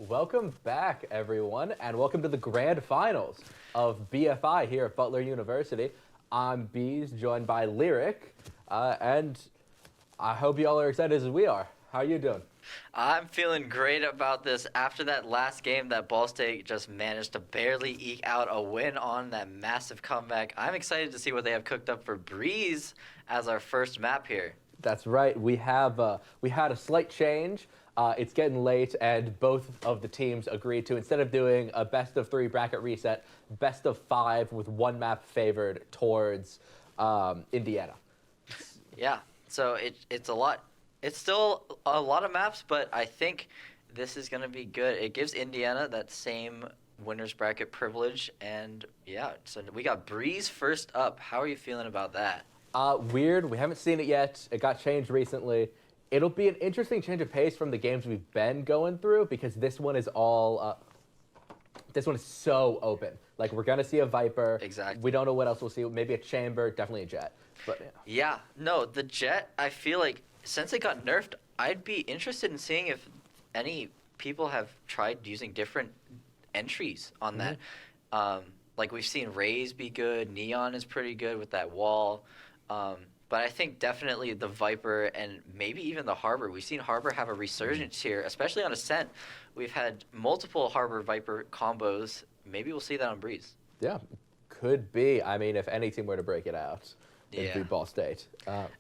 Welcome back, everyone, and welcome to the grand finals of BFI here at Butler University. I'm Bees, joined by Lyric, and I hope y'all are excited as we are. How are you doing? I'm feeling great about this after that last game that Ball State just managed to barely eke out a win on that massive comeback. I'm excited to see what they have cooked up for Breeze as our first map here. That's right. We had a slight change. It's getting late, and both of the teams agreed to, instead of doing a best-of-3 bracket reset, best-of-5 with one map favored towards Indiana. Yeah, so it's a lot. It's still a lot of maps, but I think this is going to be good. It gives Indiana that same winner's bracket privilege, and yeah, so we got Breeze first up. How are you feeling about that? Weird. We haven't seen it yet. It got changed recently. It'll be an interesting change of pace from the games we've been going through, because this one is all. This one is so open. Like, we're gonna see a Viper. Exactly. We don't know what else we'll see. Maybe a Chamber. Definitely a Jet. But yeah. Yeah, no, the Jet. I feel like since it got nerfed, I'd be interested in seeing if any people have tried using different entries on that. Like, we've seen Raze be good. Neon is pretty good with that wall. But I think definitely the Viper and maybe even the Harbor. We've seen Harbor have a resurgence here, especially on Ascent. We've had multiple Harbor Viper combos. Maybe we'll see that on Breeze. Yeah, could be. I mean, if any team were to break it out, it'd be Ball State.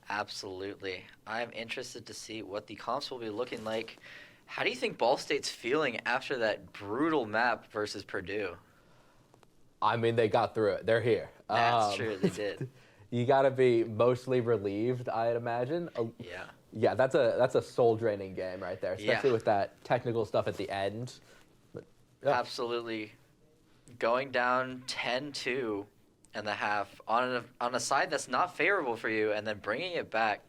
Absolutely. I'm interested to see what the comps will be looking like. How do you think Ball State's feeling after that brutal map versus Purdue? I mean, they got through it. They're here. That's true, they did. You got to be mostly relieved, I'd imagine. Yeah. Yeah, that's a soul-draining game right there, especially with that technical stuff at the end. But, yeah. Absolutely. Going down 10-2 and the half on a side that's not favorable for you, and then bringing it back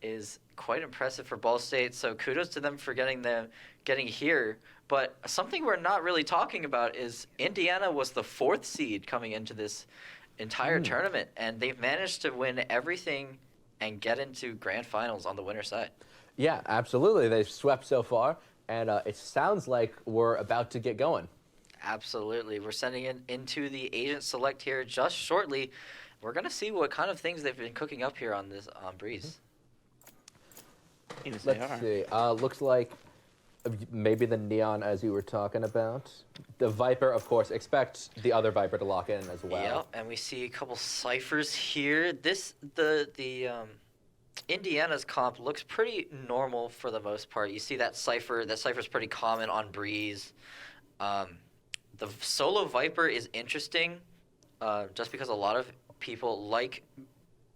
is quite impressive for Ball State. So kudos to them for getting here. But something we're not really talking about is Indiana was the 4th seed coming into this entire tournament, and they've managed to win everything and get into grand finals on the winner side. Yeah, absolutely. They've swept so far, and it sounds like we're about to get going. Absolutely. We're sending into the agent select here just shortly. We're going to see what kind of things they've been cooking up here on this Breeze. Let's see. Looks like maybe the Neon, as you were talking about. The Viper, of course, expect the other Viper to lock in as well. Yep, and we see a couple ciphers here. The Indiana's comp looks pretty normal for the most part. You see that cipher. That cipher's pretty common on Breeze. The solo Viper is interesting, just because a lot of people like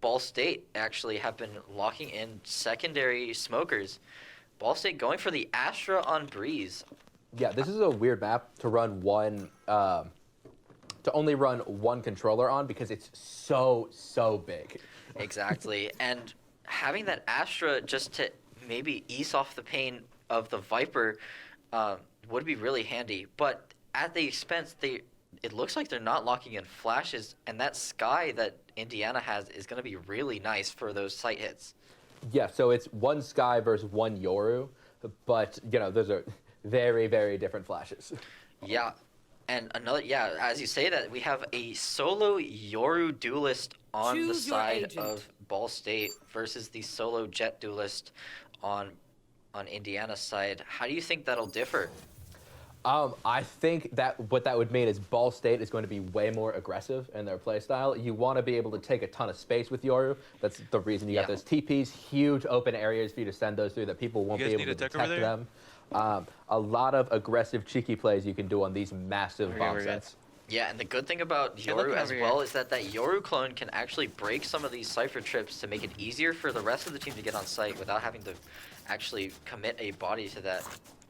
Ball State actually have been locking in secondary smokers. Ball State going for the Astra on Breeze. Yeah, this is a weird map to run to only run one controller on, because it's so big. Exactly, and having that Astra just to maybe ease off the pain of the Viper would be really handy. But at the expense, it looks like they're not locking in flashes, and that Sky that Indiana has is going to be really nice for those sight hits. Yeah, so it's one Sky versus one Yoru, but, those are very, very different flashes. Yeah, and as you say that, we have a solo Yoru duelist on the side of Ball State versus the solo Jet duelist on Indiana's side. How do you think that'll differ? I think that what that would mean is Ball State is going to be way more aggressive in their playstyle. You want to be able to take a ton of space with Yoru. That's the reason you got those TPs, huge open areas for you to send those through that people won't be able to detect them. A lot of aggressive, cheeky plays you can do on these massive bomb sets. Yeah, and the good thing about Yoru as well is that Yoru clone can actually break some of these cipher trips to make it easier for the rest of the team to get on site without having to actually commit a body to that.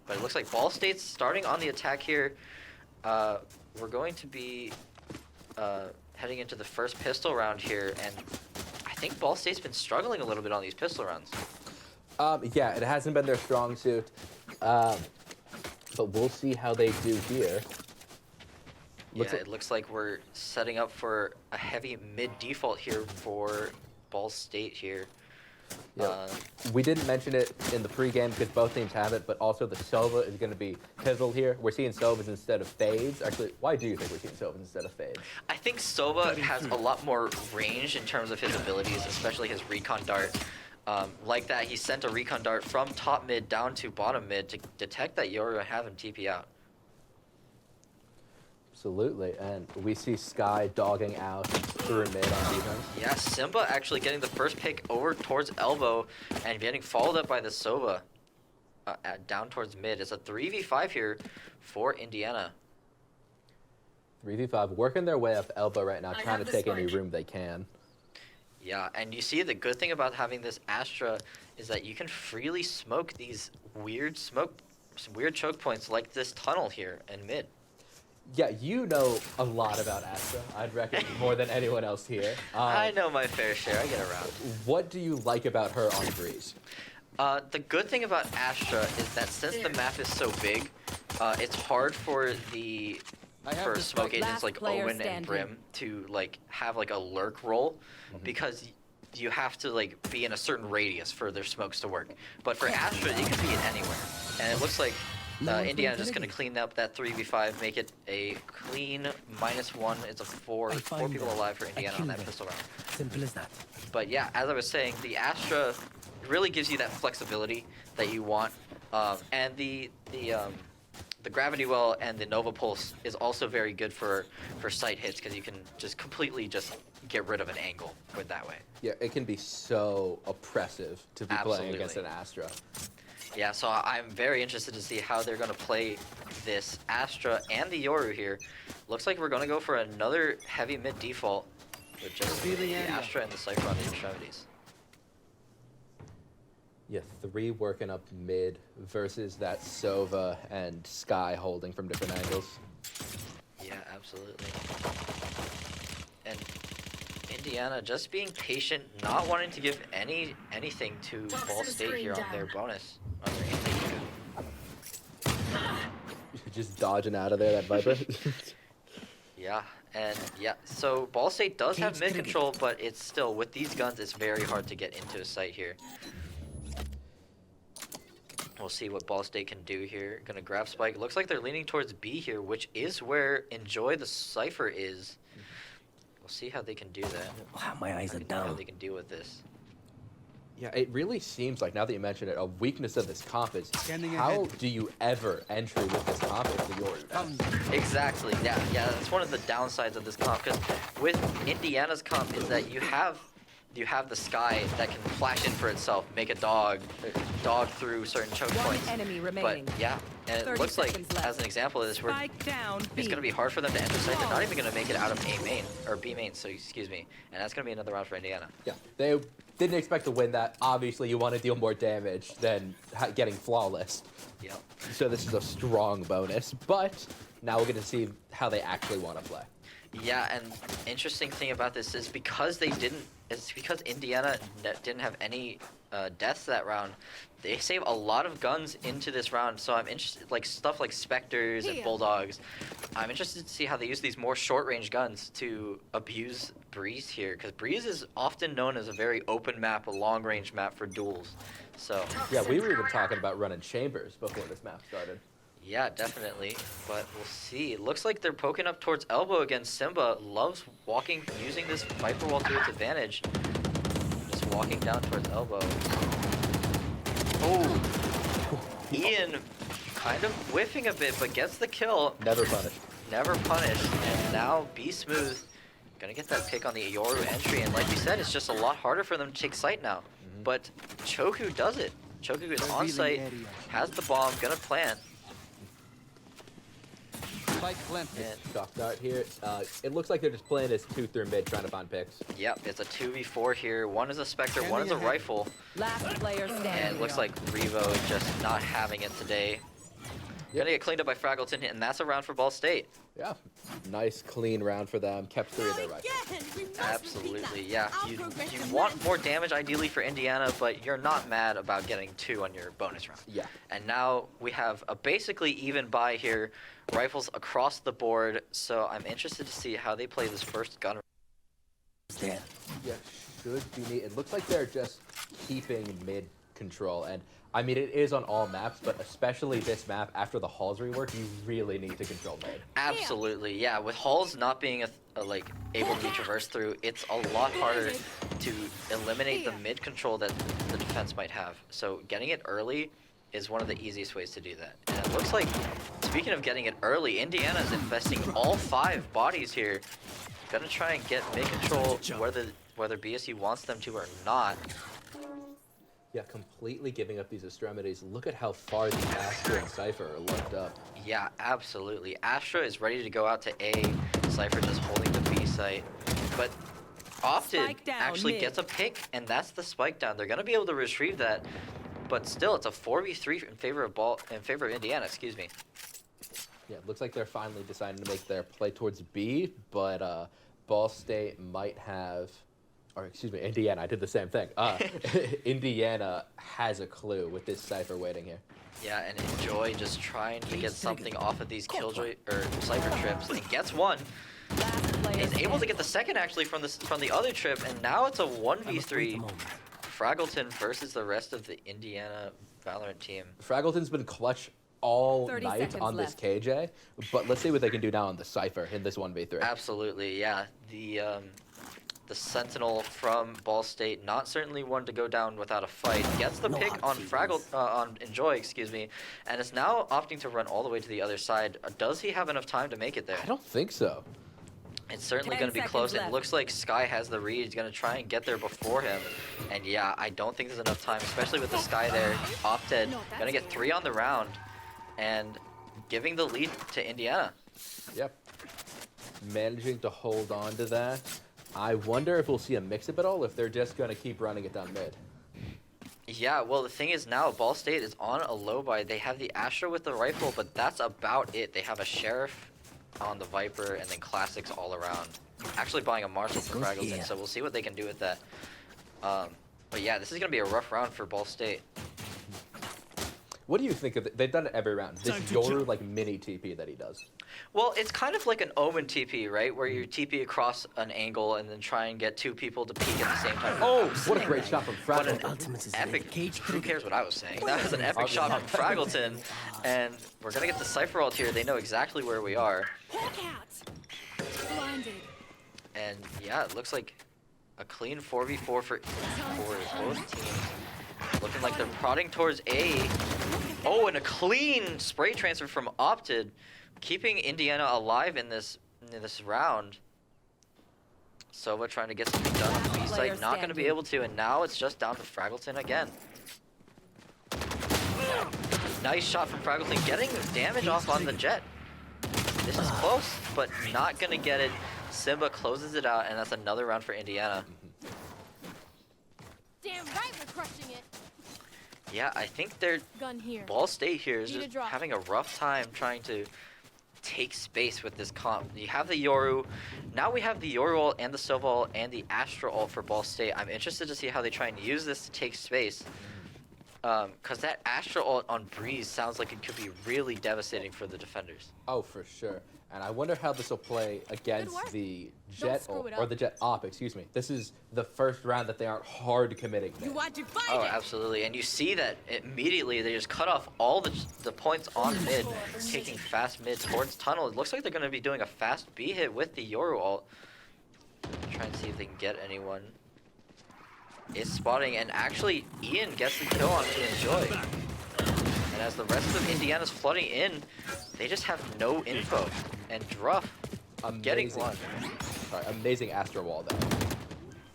But it looks like Ball State's starting on the attack here. We're going to be heading into the first pistol round here, and I think Ball State's been struggling a little bit on these pistol rounds. Yeah, it hasn't been their strong suit, but we'll see how they do here. It looks like we're setting up for a heavy mid-default here for Ball State here. Yeah. We didn't mention it in the pregame because both teams have it, but also the Sova is going to be pivotal here. We're seeing Sovas instead of fades. Actually, why do you think we're seeing Sovas instead of fades? I think Sova has a lot more range in terms of his abilities, especially his recon dart. Like that, he sent a recon dart from top mid down to bottom mid to detect that Yoru and have him TP out. Absolutely, and we see Sky dogging out through mid on defense. Yeah, Simba actually getting the first pick over towards elbow and getting followed up by the Sova down towards mid. It's a 3v5 here for Indiana. 3v5, working their way up elbow right now, trying to take any room they can. Yeah, and you see the good thing about having this Astra is that you can freely smoke these weird choke points like this tunnel here in mid. Yeah, you know a lot about Astra, I'd reckon, more than anyone else here. I know my fair share, I get around. What do you like about her on Breeze? The good thing about Astra is that since the map is so big, it's hard for smoke agents like Owen and Brim to like have like a lurk role, because you have to like be in a certain radius for their smokes to work. But for Astra, it can be in anywhere, and it looks like Indiana just going to clean up that 3v5, make it a clean -1. It's a four people alive for Indiana on that pistol round. Simple as that. But yeah, as I was saying, the Astra really gives you that flexibility that you want, and the Gravity Well and the Nova Pulse is also very good for sight hits, because you can just completely just get rid of an angle with that way. Yeah, it can be so oppressive to be playing against an Astra. Yeah, so I'm very interested to see how they're going to play this Astra and the Yoru here. Looks like we're going to go for another heavy mid default with just the Astra and the Cypher on the extremities. Yeah, 3 working up mid versus that Sova and Sky holding from different angles. Yeah, absolutely. And Indiana just being patient, not wanting to give anything to Ball State here on their bonus. On their Just dodging out of there, that Viper. Yeah, and yeah, so Ball State does have mid control, but it's still, with these guns, it's very hard to get into a site here. We'll see what Ball State can do here. Gonna grab Spike. Looks like they're leaning towards B here, which is where Enjoy the Cypher is. We'll see how they can do that. Wow, my eyes are How down. they can deal with this. Yeah, it really seems like, now that you mention it, a weakness of this comp is how do you ever entry with this comp if the Yoru? Exactly. Yeah. That's one of the downsides of this comp, because with Indiana's comp is that you have the Sky that can flash in for itself, make a dog through certain choke points. Enemy remaining. But yeah, and it looks like, as an example of this, it's going to be hard for them to enter site. They're not even going to make it out of A main, or B main, so excuse me. And that's going to be another round for Indiana. Yeah, they didn't expect to win that. Obviously, you want to deal more damage than getting flawless. Yep. So this is a strong bonus, but now we're going to see how they actually want to play. Yeah, and interesting thing about this is because Indiana didn't have any deaths that round, they save a lot of guns into this round. So I'm interested, like stuff like Spectres and Bulldogs. I'm interested to see how they use these more short-range guns to abuse Breeze here, because Breeze is often known as a very open map, a long-range map for duels. So yeah, we were even talking about running Chambers before this map started. yeah, definitely, but we'll see. It looks like they're poking up towards elbow again. Simba loves using this Viper Wall to its advantage. Just walking down towards elbow. Oh, Ian kind of whiffing a bit, but gets the kill. Never punished. Never punished, and now Be Smooth gonna get that pick on the Yoru entry, and like you said, it's just a lot harder for them to take site now. But Choku does it. Choku is on site, has the bomb, gonna plant. Shock dart here. It looks like they're just playing as 2 through mid, trying to find picks. Yep, it's a 2v4 here. One is a Spectre, one is a rifle. Last player standing. And it looks like Revo is just not having it today. Gonna get cleaned up by Fraggleton, and that's a round for Ball State. Yeah, nice clean round for them. Kept 3 of their rifles. Absolutely, yeah. You want more damage ideally for Indiana, but you're not mad about getting 2 on your bonus round. Yeah. And now we have a basically even buy here. Rifles across the board, so I'm interested to see how they play this first gun. Yeah, should be neat. It looks like they're just keeping mid control, and I mean it is on all maps, but especially this map after the halls rework, you really need to control mid. Absolutely, yeah. With halls not being like able to be traversed through, it's a lot harder to eliminate the mid control that the defense might have. So getting it early is one of the easiest ways to do that. And it looks like, speaking of getting it early, Indiana's investing all 5 bodies here. Gonna try and get mid control whether BSU wants them to or not. Yeah, completely giving up these extremities. Look at how far the Astra and Cypher are looked up. Yeah, absolutely. Astra is ready to go out to A. Cypher just holding the B site. But Opted actually gets a pick, and that's the spike down. They're gonna be able to retrieve that, but still, it's a 4v3 in favor of Indiana. Excuse me. Yeah, it looks like they're finally deciding to make their play towards B, but Ball State might have, or excuse me, Indiana. I did the same thing. Indiana has a clue with this Cypher waiting here. Yeah, and Enjoy just trying to get something off of these Killjoy or Cypher trips, and gets one. Is able to get the second actually from the other trip, and now it's a 1v3. Fraggleton versus the rest of the Indiana Valorant team. Fraggleton's been clutch all night on this left. KJ, but let's see what they can do now on the Cypher in this 1v3. Absolutely, yeah. The Sentinel from Ball State, not certainly one to go down without a fight, gets the pick on on Enjoy, excuse me, and is now opting to run all the way to the other side. Does he have enough time to make it there? I don't think so. It's certainly 10 going to be close. seconds It looks like Sky has the read. He's going to try and get there before him. And yeah, I don't think there's enough time, especially with the Sky there. Opted, going to get 3 on the round and giving the lead to Indiana. Yep. Managing to hold on to that. I wonder if we'll see a mix-up at all, if they're just going to keep running it down mid. Yeah, well, the thing is now, Ball State is on a low buy. They have the Astra with the rifle, but that's about it. They have a Sheriff on the Viper, and then Classics all around. Actually buying a Marshall for Fraggleton, so we'll see what they can do with that. But yeah, this is going to be a rough round for Ball State. What do you think of it? They've done it every round. This Yoru like mini TP that he does. Well, it's kind of like an Omen TP, right? Where you TP across an angle and then try and get 2 people to peek at the same time. Oh, what a great shot from What an Fraggleton. epic, who cares what I was saying? That was an epic shot from Fraggleton. And we're going to get the Cypher ult here. They know exactly where we are. And yeah, it looks like a clean 4v4 for both teams. Looking like they're prodding towards A. Oh, and a clean spray transfer from Opted, keeping Indiana alive in this round. Sova trying to get something done on the B side, not going to be able to, and now it's just down to Fraggleton again. Nice shot from Fraggleton, getting damage off on the Jet. This is close, but not going to get it. Simba closes it out, and that's another round for Indiana. Damn right we're crushing it. Yeah, I think they're Gun here. Ball State here is Need a just drop. having a rough time trying to take space with this comp. You have the Yoru. Now we have the Yoru ult and the Sova ult and the Astra ult for Ball State. I'm interested to see how they try and use this to take space. Because that Astra ult on Breeze sounds like it could be really devastating for the defenders. Oh, for sure. And I wonder how this will play against work. the Don't Jet screw ult, it or up. the Jet op, excuse me. This is the first round that they aren't hard committing. You want to fight Oh, it? absolutely. And you see that immediately they just cut off all the points on mid, taking fast mid towards tunnel. It looks like they're going to be doing a fast B hit with the Yoru ult. Try and see if they can get anyone. Is spotting, and actually Ian gets the kill on to Enjoy. And as the rest of Indiana's flooding in, they just have no info. And Druff getting one. Sorry, amazing Astra wall though.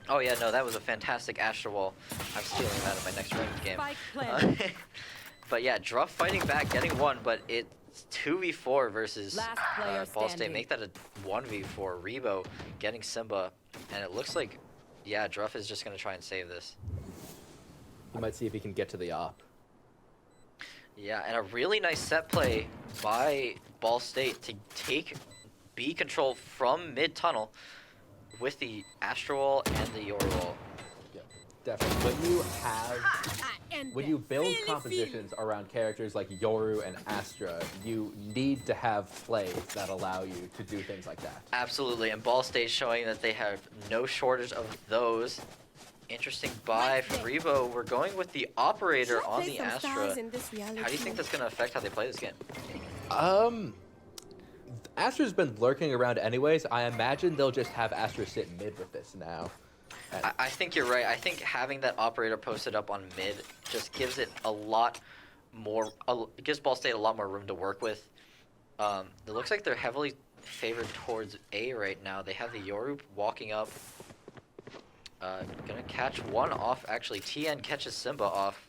Oh yeah, no, that was a fantastic Astra wall. I'm stealing that in my next ranked game. Spike planted. But yeah, Druff fighting back, getting one, but it's 2v4 versus Last player Ball State. standing. Make that a 1v4. Rebo getting Simba, and it looks like, yeah, Druff is just gonna try and save this. You might see if he can get to the op. Yeah, and a really nice set play by Ball State to take B control from mid tunnel with the Astra wall and the Yoru wall. Yeah, definitely. When you build compositions around characters like Yoru and Astra, you need to have plays that allow you to do things like that. Absolutely, and Ball State showing that they have no shortage of those. interesting buy from Rebo. We're going with the operator on the Astra. How do you think that's going to affect how they play this game? Astra's been lurking around anyways. I imagine they'll just have Astra sit mid with this now. I think you're right. I think having that operator posted up on mid just gives it a lot more. It gives Ball State a lot more room to work with. It looks like they're heavily favored towards A right now. They have the Yoru walking up. Gonna catch one off. Actually, TN catches Simba off.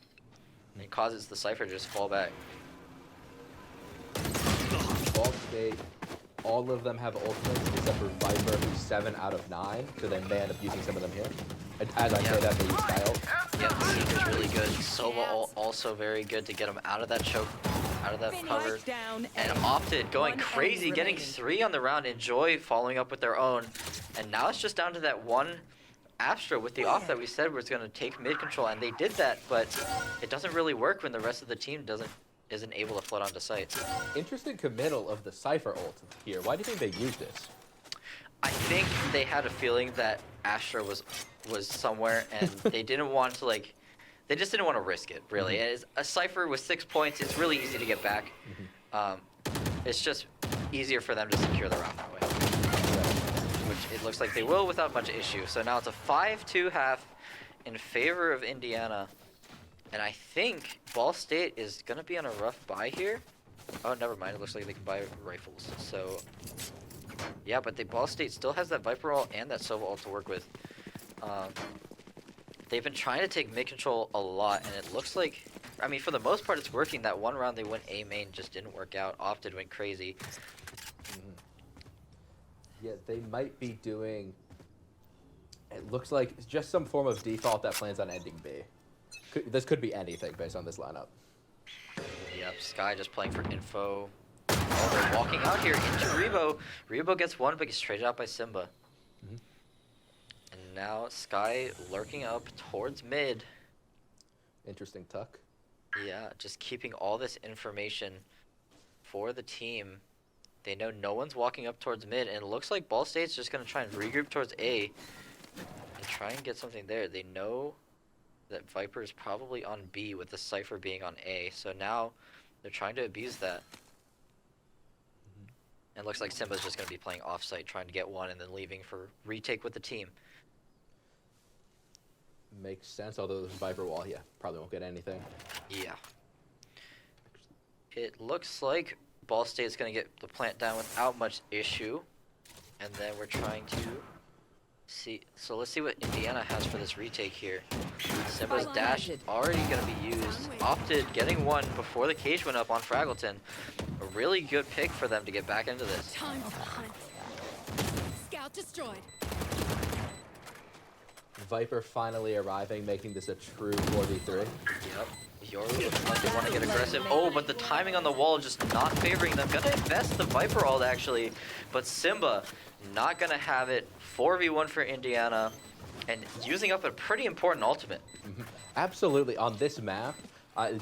And it causes the Cypher to just fall back. Ball State, all of them have ultimates except for Viper, who's 7 out of 9, so they may end up using some of them here. As I say that, they use Style. Yep, Seeker's really good. Sova also very good to get him out of that choke, out of that cover. And Opted going crazy, getting 3 on the round. Enjoy following up with their own. And now it's just down to that one Astra with the off that we said was going to take mid control, and they did that, but it doesn't really work when the rest of the team isn't able to flood onto site. Interesting committal of the Cypher ult here. Why do you think they used this? I think they had a feeling that Astra was somewhere, and they didn't want to they just didn't want to risk it really. As a Cypher with 6 points, it's really easy to get back. It's just easier for them to secure the round that way, which it looks like they will without much issue. So now it's a 5-2 half in favor of Indiana. And I think Ball State is going to be on a rough buy here. Oh, never mind. It looks like they can buy rifles. So, yeah, but Ball State still has that Viper ult and that Sova ult to work with. They've been trying to take mid control a lot, and it looks like, I mean, for the most part, it's working. That one round they went A main just didn't work out. Opted went crazy. Yeah, they might be doing, it looks like just some form of default that plans on ending B. This could be anything based on this lineup. Yep, Sky just playing for info. Oh, they're walking out here into Rebo. Rebo gets one, but gets traded out by Simba. And now Sky lurking up towards mid. Interesting tuck. Yeah, just keeping all this information for the team. They know no one's walking up towards mid, and it looks like Ball State's just going to try and regroup towards A and try and get something there. They know that Viper is probably on B with the Cypher being on A, so now they're trying to abuse that. And it looks like Simba's just going to be playing offsite, trying to get one and then leaving for retake with the team. Makes sense, although there's Viper wall, yeah, probably won't get anything. Yeah. It looks like Ball State is going to get the plant down without much issue. And then we're trying to see. So let's see what Indiana has for this retake here. Simba's dash already going to be used. Opted getting one before the cage went up on Fraggleton. A really good pick for them to get back into this. Time to hunt. Scout destroyed. Viper finally arriving, making this a true 4v3. Yep. Yoru looks like they want to get aggressive. Oh, but the timing on the wall just not favoring them. Gonna invest the Viper ult actually, but Simba not gonna have it. 4v1 for Indiana, and using up a pretty important ultimate. Absolutely, on this map,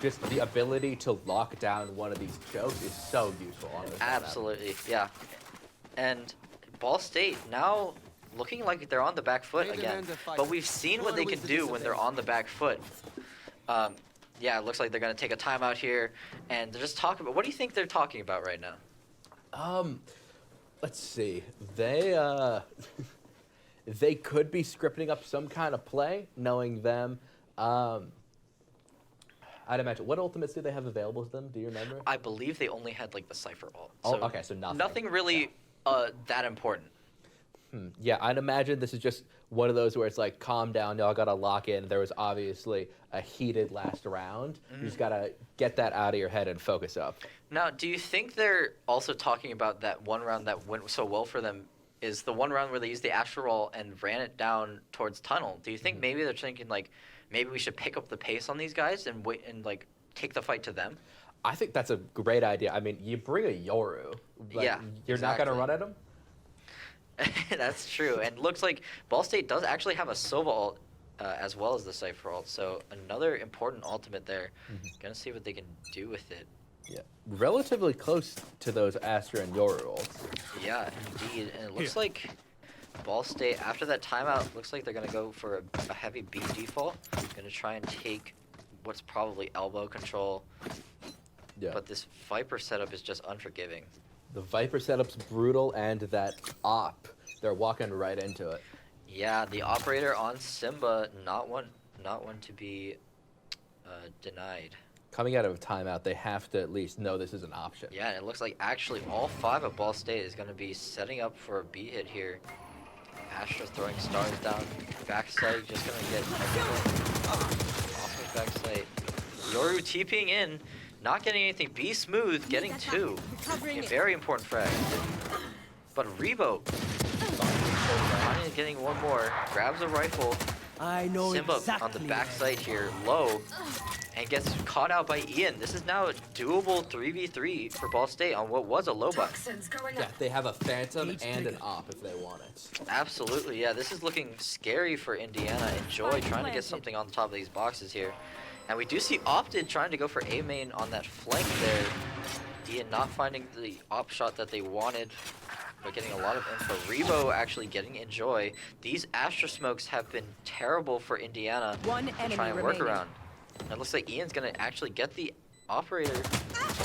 just the ability to lock down one of these chokes is so useful on this Absolutely, yeah. And Ball State now looking like they're on the back foot again, but we've seen what they can do when they're on the back foot. Yeah, it looks like they're gonna take a timeout here, and they're just talking about. What do you think they're talking about right now? Let's see. They they could be scripting up some kind of play, knowing them. I'd imagine. What ultimates do they have available to them? Do you remember? I believe they only had like the Cypher ult. Oh, okay, so nothing. Nothing really that important. Yeah, I'd imagine this is just one of those where it's like, calm down, y'all gotta lock in. There was obviously a heated last round. You just gotta get that out of your head and focus up. Now, do you think they're also talking about that one round that went so well for them is the one round where they used the Astral Roll and ran it down towards Tunnel? Do you think maybe they're thinking like, maybe we should pick up the pace on these guys and wait and like take the fight to them? I think that's a great idea. I mean, you bring a Yoru, but yeah, you're not gonna run at him? That's true, and looks like Ball State does actually have a Sova ult as well as the Cypher ult, so another important ultimate there. Gonna see what they can do with it. Yeah, relatively close to those Astra and Yoru ults. Yeah, indeed, and it looks like Ball State, after that timeout, looks like they're going to go for a heavy B default. Going to try and take what's probably elbow control. Yeah. But this Viper setup is just unforgiving. The Viper setup's brutal, and that op, they're walking right into it. Yeah, the operator on Simba, not one to be denied. Coming out of a timeout, they have to at least know this is an option. Yeah, and it looks like actually all 5 of Ball State is going to be setting up for a B hit here. Astra throwing stars down. Backside just going to get everything off of backside. Yoru TPing in, not getting anything. Be Smooth getting 2. A very important frag. But Rebo finally getting one more. Grabs a rifle. I know Simba exactly on the backside here, low, and gets caught out by Ian. This is now a doable 3v3 for Ball State on what was a low buy. Yeah, they have a Phantom and an op if they want it. Absolutely, yeah. This is looking scary for Indiana. Enjoy trying to get something on top of these boxes here. And we do see Opted trying to go for A main on that flank there. Ian not finding the op shot that they wanted, but getting a lot of info. Rebo actually getting Enjoy. These Astra smokes have been terrible for Indiana One to enemy try and work remaining. around. It looks like Ian's gonna actually get the operator.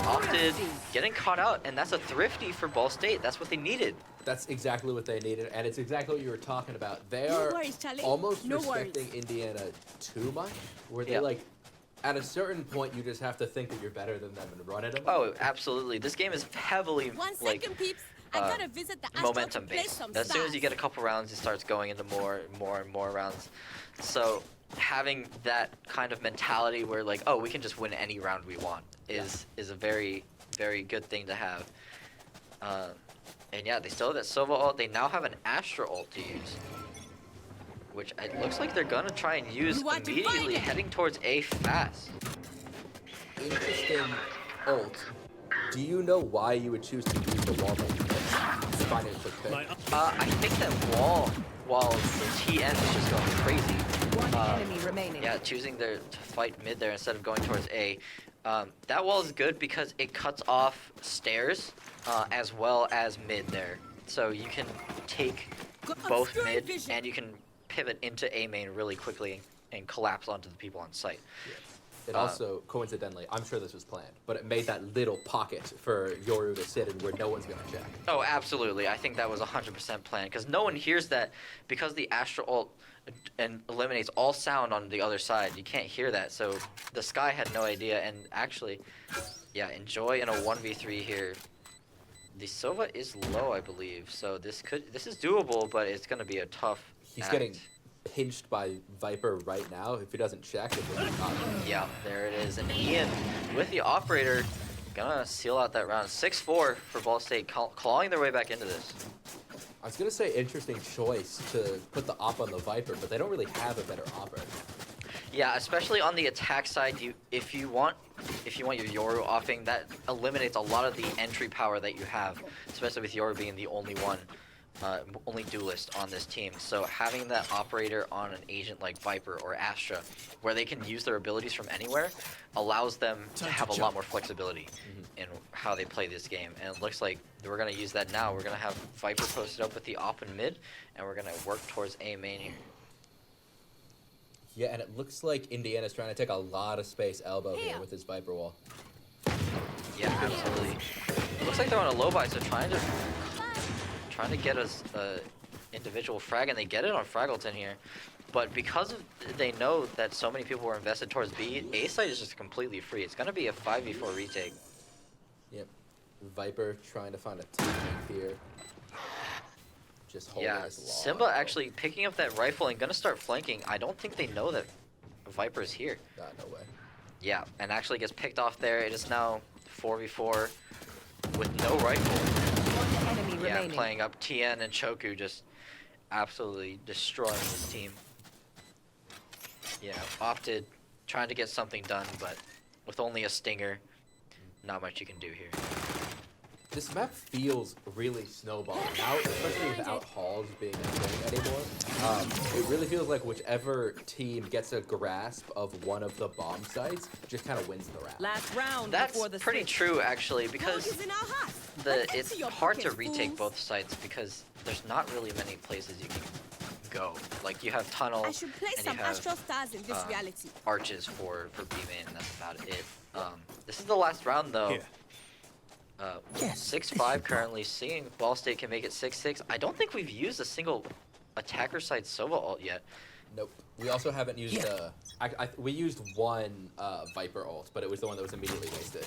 Opted getting caught out, and that's a thrifty for Ball State. That's what they needed. That's exactly what they needed, and it's exactly what you were talking about. They No are worries, Charlie. almost No respecting Indiana too much, where they Yeah. like, at a certain point, you just have to think that you're better than them and run at them. Oh, absolutely. This game is heavily One like second, peeps. I gotta visit the Astro momentum to play based. some As soon as you stars. get a couple rounds, it starts going into more and more rounds. So having that kind of mentality where like, oh, we can just win any round we want is a very, very good thing to have. And yeah, they still have that Sova ult. They now have an Astra ult to use, which it looks like they're gonna try and use You want to immediately, find it? heading towards A fast. Interesting ult. Do you know why you would choose to use the wall main? Find it a quick pick. I think that wall, while the TN is just going crazy. One enemy remaining. Yeah, choosing to fight mid there instead of going towards A. That wall is good because it cuts off stairs as well as mid there. So you can take both obscuring mid vision. and you can pivot into A main really quickly and collapse onto the people on site. It also, coincidentally, I'm sure this was planned, but it made that little pocket for Yoru to sit in where no one's going to check. Oh, absolutely. I think that was 100% planned because no one hears that because the Astra ult and eliminates all sound on the other side. You can't hear that, so the Sky had no idea. And actually, yeah, Enjoy in a 1v3 here. The Sova is low, I believe, so this is doable, but it's going to be a tough He's act. getting pinched by Viper right now. If he doesn't check, it will be caught. Yeah, there it is. And Ian, with the operator, gonna seal out that round. 6-4 for Ball State, clawing their way back into this. I was going to say interesting choice to put the op on the Viper, but they don't really have a better operator. Yeah, especially on the attack side, if you want your Yoru offing, that eliminates a lot of the entry power that you have, especially with Yoru being the only one. Only duelist on this team, so having that operator on an agent like Viper or Astra, where they can use their abilities from anywhere, allows them to have a lot more flexibility in how they play this game. And it looks like we're going to use that now. We're going to have Viper posted up with the op in mid, and we're going to work towards A main here. Yeah, and it looks like Indiana's trying to take a lot of space elbow here Here. with his Viper wall. Yeah, absolutely. It looks like they're on a low buy, so trying to get us individual frag, and they get it on Fraggleton here. But because they know that so many people were invested towards B, A side is just completely free. It's going to be a 5v4 retake. Yep. Viper trying to find a teammate here. Just holding Yeah, his long Simba bow. actually picking up that rifle and going to start flanking. I don't think they know that Viper is here. Nah, no way. Yeah, and actually gets picked off there. It is now 4v4 with no rifle. One enemy Yeah, remaining. playing up TN and Choku, just absolutely destroying his team. Yeah, Opted trying to get something done, but with only a stinger, not much you can do here. This map feels really snowball now, especially without halls being a thing anymore. It really feels like whichever team gets a grasp of one of the bomb sites just kind of wins the round. Last round That's before the pretty switch. true, actually, Dog because is in our hearts. it's Empty your hard to pockets, retake fools. both sites because there's not really many places you can go. Like you have I tunnels should play and you some have Astral Stars in this reality. arches for B main, and that's about it. This is the last round though. Here. 6-5 currently. Seeing Ball State can make it 6-6. I don't think we've used a single attacker side Sova ult yet. Nope. We also haven't used we used one Viper ult, but it was the one that was immediately wasted.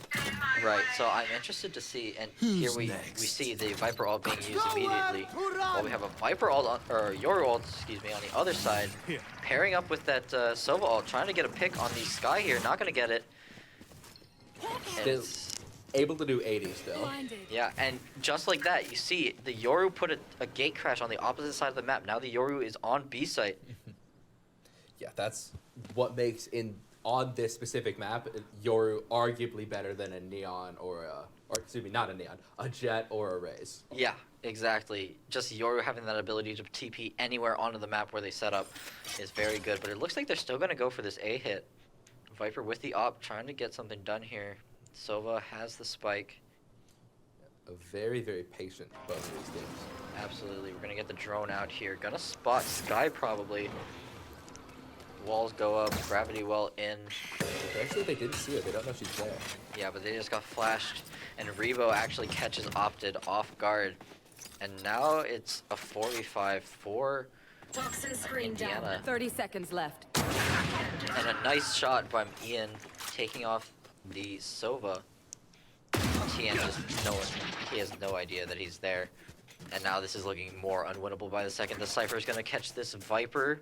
Right, so I'm interested to see, and here we see the Viper ult being used immediately. While we have a Viper ult, or Yoru ult, excuse me, on the other side, pairing up with that Sova ult, trying to get a pick on the Sky here, not going to get it. And Still able to do 80 still. Blinded. yeah, and just like that, you see the Yoru put a gate crash on the opposite side of the map. Now the Yoru is on B site. Yeah, that's what makes on this specific map Yoru arguably better than a Neon or excuse me, not a Neon, a Jet or a Raze. Yeah, exactly. Just Yoru having that ability to TP anywhere onto the map where they set up is very good. But it looks like they're still going to go for this A hit. Viper with the op, trying to get something done here. Sova has the spike. A very, very patient both of these teams. Absolutely. We're going to get the drone out here. Gonna spot Sky probably. Walls go up, gravity well in. Actually, they didn't see her. They don't know she's there. Yeah, but they just got flashed. And Rebo actually catches Opted off guard. And now it's a 4v5 for Indiana. 30 seconds left. And a nice shot by Ian taking off the Sova. Tien he has no idea that he's there. And now this is looking more unwinnable by the second. The Cypher's gonna catch this Viper.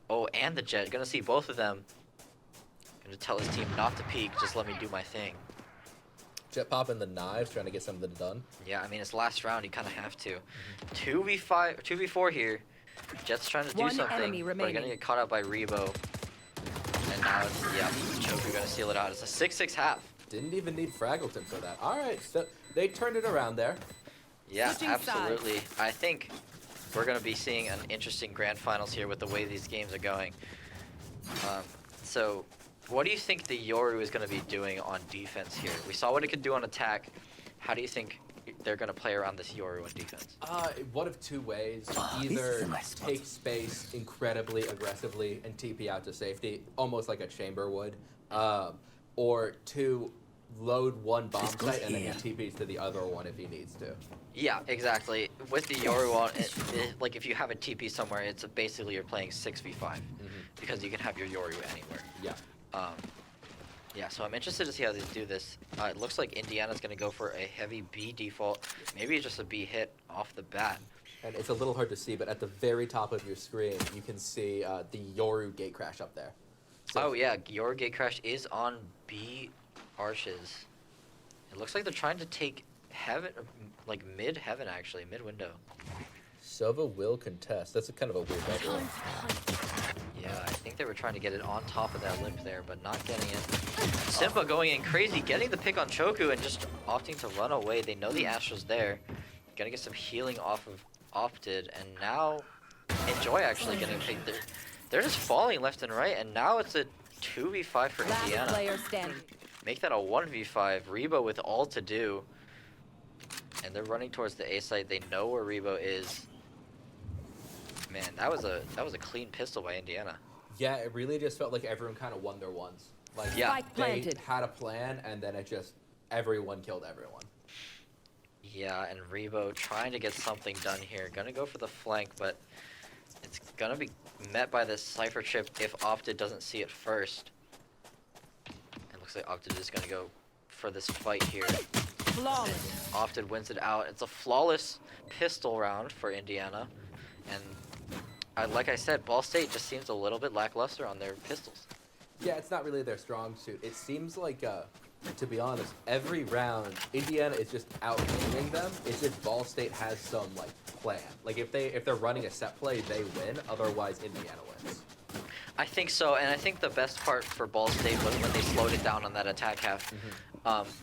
Oh, and the Jet. Gonna see both of them. Gonna tell his team not to peek, just let me do my thing. Jet popping the knives, trying to get something done. Yeah, I mean, it's last round, you kind of have to. 2v5, 2v4 here. Jet's trying to do One something, enemy but remaining. gonna get caught out by Rebo. And now it's, yeah, Choku gonna seal it out. It's a 6-6 half. Didn't even need Fraggleton for that. All right, so they turned it around there. Yeah, Switching absolutely. I think we're gonna be seeing an interesting grand finals here with the way these games are going. So, what do you think the Yoru is gonna be doing on defense here? We saw what it could do on attack. How do you think they're gonna play around this Yoru on defense? One of two ways. Either take space incredibly aggressively and TP out to safety, almost like a chamber would. Or two, load one bomb site and then he TPs to the other one if he needs to. Yeah, exactly. With the Yoru on, like if you have a TP somewhere, it's basically you're playing 6v5 because you can have your Yoru anywhere. Yeah. Yeah, so I'm interested to see how they do this. It looks like Indiana's going to go for a heavy B default. Maybe just a B hit off the bat. And it's a little hard to see, but at the very top of your screen, you can see the Yoru gate crash up there. So, Oh yeah, Yoru gate crash is on B arches. It looks like they're trying to take heaven, like mid heaven actually, mid window. Sova will contest. That's a kind of a weird idea. Yeah, I think they were trying to get it on top of that limp there, but not getting it. Simba going in crazy, getting the pick on Choku and just opting to run away. They know the Astra's there. Gonna get some healing off of Opted, and now Enjoy actually getting picked. They're just falling left and right, and now it's a 2v5 for Last Indiana. player standing. Make that a 1v5. Rebo with all to do. And they're running towards the A site. They know where Rebo is. Man, that was a clean pistol by Indiana. Yeah, it really just felt like everyone kind of won their ones. Like, Yeah. Spike they planted. had a plan, and then it just, everyone killed everyone. Yeah, and Rebo trying to get something done here. Gonna go for the flank, but it's gonna be met by this Cypher chip if Opted doesn't see it first. It looks like Opted is gonna go for this fight here. Flawless. Opted wins it out. It's a flawless pistol round for Indiana. And like I said, Ball State just seems a little bit lackluster on their pistols. Yeah, it's not really their strong suit. It seems like, to be honest, every round, Indiana is just outgaining them. It's just Ball State has some, like, plan. Like, if they're running a set play, they win. Otherwise, Indiana wins. I think so, and I think the best part for Ball State was when they slowed it down on that attack half.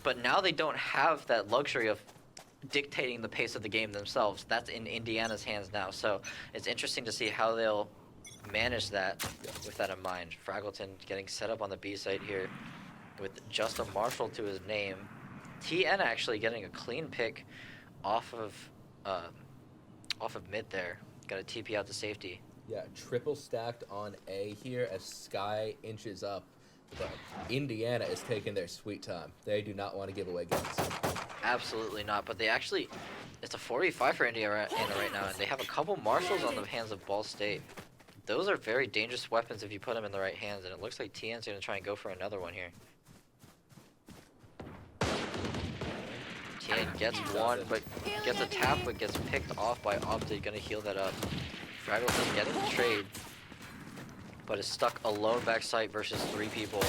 But now they don't have that luxury of dictating the pace of the game themselves. That's in Indiana's hands now, so it's interesting to see how they'll manage that with that in mind. Fraggleton getting set up on the B site here with just a Marshall to his name. TN actually getting a clean pick off of mid there. Got a TP out to safety. Yeah, triple stacked on A here as Sky inches up, but Indiana is taking their sweet time. They do not want to give away guns. Absolutely not, but they actually, it's a 4v5 for Indiana right now, and they have a couple marshals on the hands of Ball State. Those are very dangerous weapons if you put them in the right hands, and it looks like TN's going to try and go for another one here. TN gets one, but gets a tap, but gets picked off by Optic, going to heal that up. Fraggleton getting the trade, but is stuck alone backside versus 3 people.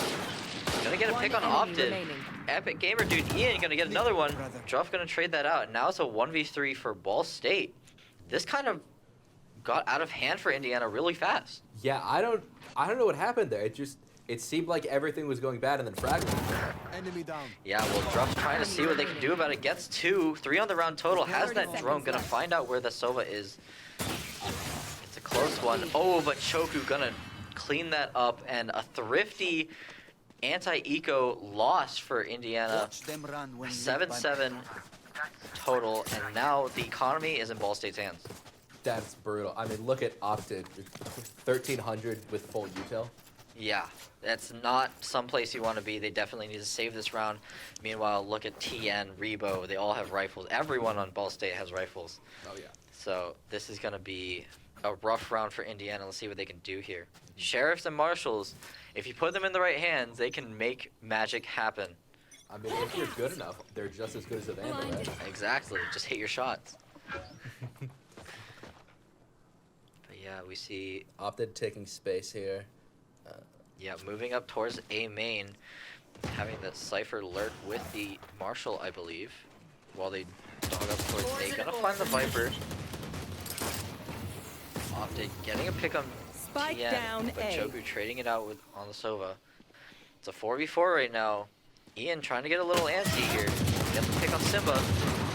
Gonna get a pick on Optic. Epic Gamer dude Ian gonna get another one. Druff gonna trade that out. Now it's a 1v3 for Ball State. This kind of got out of hand for Indiana really fast. Yeah, I don't know what happened there. It seemed like everything was going bad, and then Fragment. Enemy down. Yeah, well, Druff's trying to see what they can do about it. Gets 2, 3 on the round total. Has that drone. Gonna find out where the Sova is. It's a close one. Oh, but Choku gonna clean that up, and a thrifty anti-eco loss for Indiana. 7-7 total, and now the economy is in Ball State's hands. That's brutal. I mean, look at Optic, 1,300 with full util. Yeah, that's not someplace you want to be. They definitely need to save this round. Meanwhile, look at TN, Rebo. They all have rifles. Everyone on Ball State has rifles. Oh, yeah. So this is going to be a rough round for Indiana. Let's see what they can do here. Sheriffs and marshals, if you put them in the right hands, they can make magic happen. I mean, if you're good enough, they're just as good as a Vandal, right? Exactly. Just hit your shots. But yeah, we see... Opted taking space here. Yeah, moving up towards A main, having the Cypher lurk with the Marshal, I believe, while they dog up towards A. Gonna find the Viper. Opted getting a pick on Spike TN, down but A. Choku trading it out on the Sova. It's a 4v4 right now. Ian trying to get a little antsy here. Gets the pick on Simba,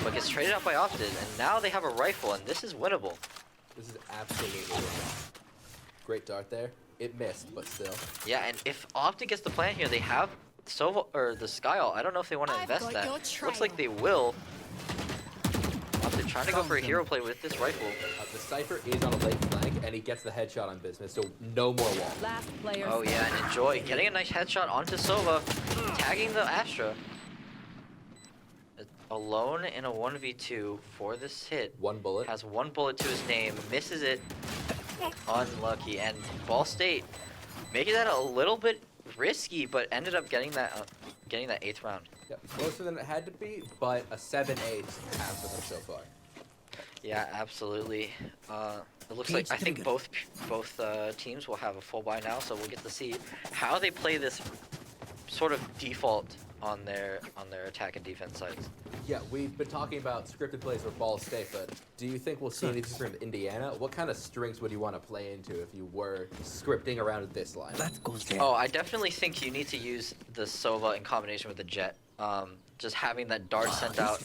but gets traded out by Opted, and now they have a rifle, and this is winnable. This is absolutely winnable. Great dart there. It missed, but still. Yeah, and if Optic gets the plan here, they have Sova or the Skyall. I don't know if they want to I've invest got that. your Looks like trail. they will. Optic trying to go for a hero play with this rifle. The Cypher is on a late flank, and he gets the headshot on business, so no more wall. Last player. Oh yeah, and Enjoy getting a nice headshot onto Sova, tagging the Astra. Alone in a 1v2 for this hit. 1 bullet. Has 1 bullet to his name, misses it. Unlucky, and Ball State making that a little bit risky, but ended up getting that 8th round. Yeah, closer than it had to be, but a 7-8 half for them so far. Yeah, absolutely. It looks like I think both teams will have a full buy now, so we'll get to see how they play this sort of default on their attack and defense sides. Yeah, we've been talking about scripted plays for Ball State, but do you think we'll see anything from Indiana? What kind of strings would you want to play into if you were scripting around this line? Oh, I definitely think you need to use the Sova in combination with the Jet. Just having that dart sent out,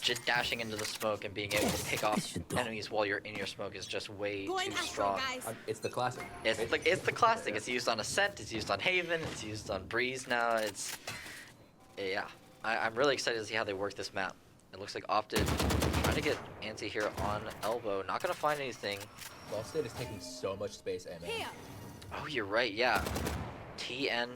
just dashing into the smoke and being able to pick off enemies while you're in your smoke is just way Going too Astro, strong. guys. It's the classic. It's the classic. It's used on Ascent. It's used on Haven. It's used on Breeze now. Yeah. I'm really excited to see how they work this map. It looks like Opted trying to get anti here on elbow. Not gonna find anything. Ball State is taking so much space, man. Here. Oh, you're right. Yeah. TN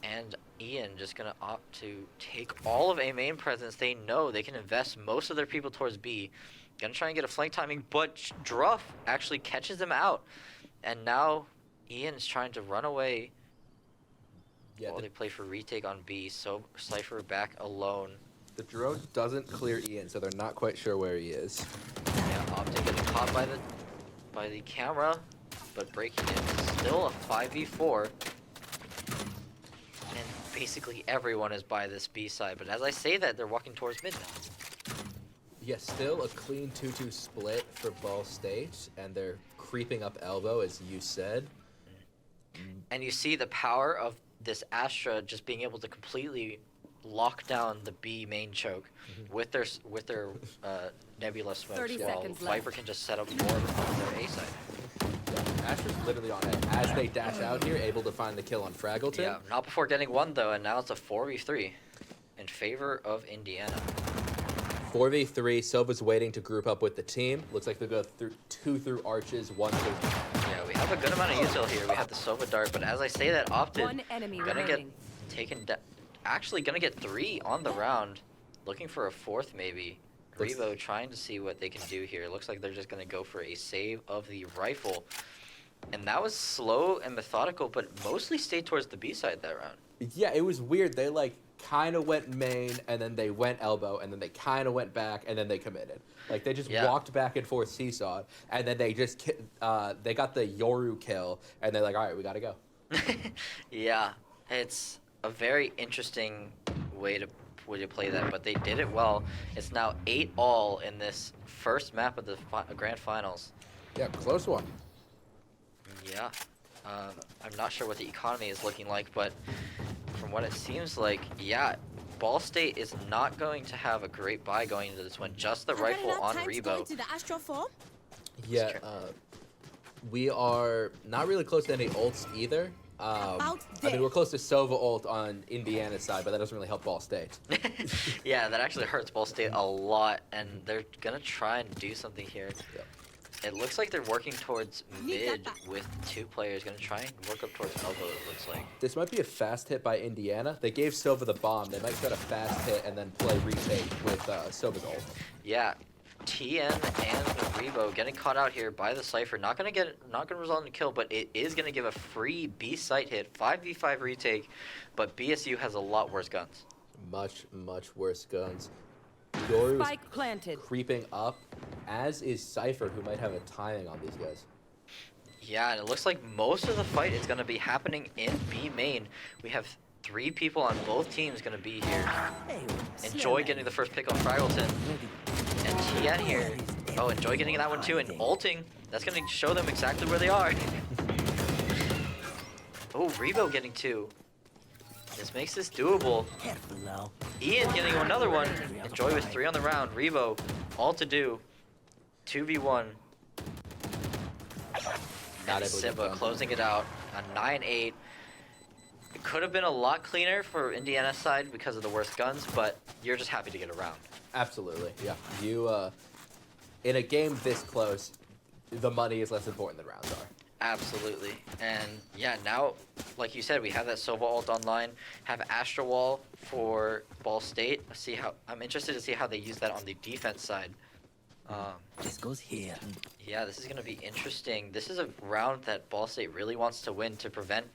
and Ian just gonna opt to take all of A main presence. They know they can invest most of their people towards B. Gonna try and get a flank timing, but Druff actually catches them out. And now Ian's trying to run away. Yeah, While they play for retake on B, so Cypher back alone. the drone doesn't clear Ian, so they're not quite sure where he is. Yeah, Optic getting caught by the camera, but breaking it. Still a 5v4. And basically everyone is by this B side, but as I say that, they're walking towards mid now. Yeah, still a clean 2-2 split for Ball State, and they're creeping up elbow, as you said. And you see the power of this Astra just being able to completely lock down the B main choke with their Nebula smokes, 30 while seconds left. Viper can just set up more on their A side. Yeah, Astra's literally on it. As they dash out here, able to find the kill on Fraggleton. Yeah, not before getting one though, and now it's a 4v3. in favor of Indiana. 4v3, Silva's waiting to group up with the team. Looks like they'll go through 2 through arches, 1 through... Yeah, we have a good amount of util here. We have the Sova Dart, but as I say that often, One enemy gonna remaining. get taken actually gonna get 3 on the round. Looking for a 4th maybe. Revo trying to see what they can do here. Looks like they're just gonna go for a save of the rifle. And that was slow and methodical, but mostly stayed towards the B side that round. Yeah, it was weird. They, like, kind of went main, and then they went elbow, and then they kind of went back, and then they committed. Like, they just walked back and forth seesawed, and then they just, they got the Yoru kill, and they're like, all right, we gotta go. Yeah, it's a very interesting way to play that, but they did it well. It's now 8-all in this first map of the grand finals. Yeah, close one. Yeah, I'm not sure what the economy is looking like, but from what it seems like, yeah, Ball State is not going to have a great buy going into this one. Just the rifle on Rebo. To the Astro form? Yeah, we are not really close to any ults either. I mean, we're close to Sova ult on Indiana's side, but that doesn't really help Ball State. Yeah, that actually hurts Ball State a lot, and they're gonna try and do something here. Yeah. It looks like they're working towards mid with 2 players. Gonna try and work up towards elbow, it looks like. This might be a fast hit by Indiana. They gave Sova the bomb. They might try to fast hit and then play retake with Sova's ult. Yeah, TN and Rebo getting caught out here by the Cypher. Not gonna result in a kill, but it is gonna give a free B site hit, 5v5 retake. But BSU has a lot worse guns. Much, much worse guns. Yoru's Spike planted. creeping up, as is Cypher, who might have a timing on these guys. Yeah, and it looks like most of the fight is gonna be happening in B main. We have 3 people on both teams gonna be here. Enjoy getting the first pick on Fraggleton. And TN here. Oh, Enjoy getting that one too, and ulting. That's gonna show them exactly where they are. Oh, Rebo getting 2. This makes this doable. Ian getting another one. Enjoy with 3 on the round. Rebo, all to do. 2v1. And Simba closing it out on 9-8. It could have been a lot cleaner for Indiana's side because of the worst guns, but you're just happy to get a round. Absolutely, yeah. You, in a game this close, the money is less important than rounds are. Absolutely. And yeah, now, like you said, we have that Sova ult online, have Astro Wall for Ball State. I'm interested to see how they use that on the defense side. This goes here. Yeah, this is going to be interesting. This is a round that Ball State really wants to win to prevent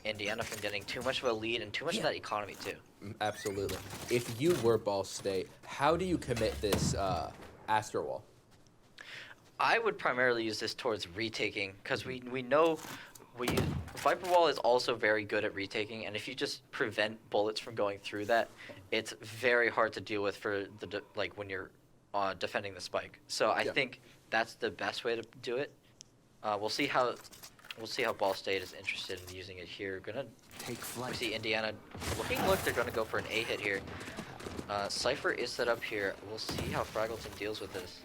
Indiana from getting too much of a lead and too much of that economy too. Absolutely. If you were Ball State, how do you commit this Astro Wall? I would primarily use this towards retaking because we know Viper Wall is also very good at retaking, and if you just prevent bullets from going through that, it's very hard to deal with for like when you're defending the spike. So I think that's the best way to do it. We'll see how Ball State is interested in using it here. Gonna take flight. We see Indiana they're gonna go for an A hit here. Cypher is set up here. We'll see how Fraggleton deals with this.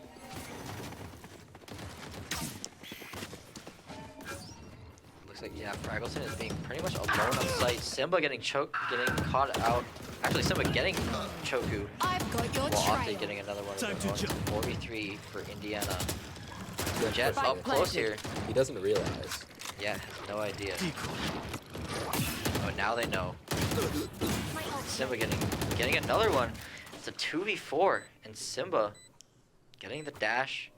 Looks like, yeah, Fraggleton is being pretty much alone on site. Simba getting caught out. Actually, Simba getting Choku. I've got your While Opti trail. getting another one of Time their to own. 4v3 for Indiana. Yeah, Jet first up hit. close here. He doesn't realize. Yeah, has no idea. Oh, now they know. Simba getting another one. It's a 2v4, and Simba getting the dash.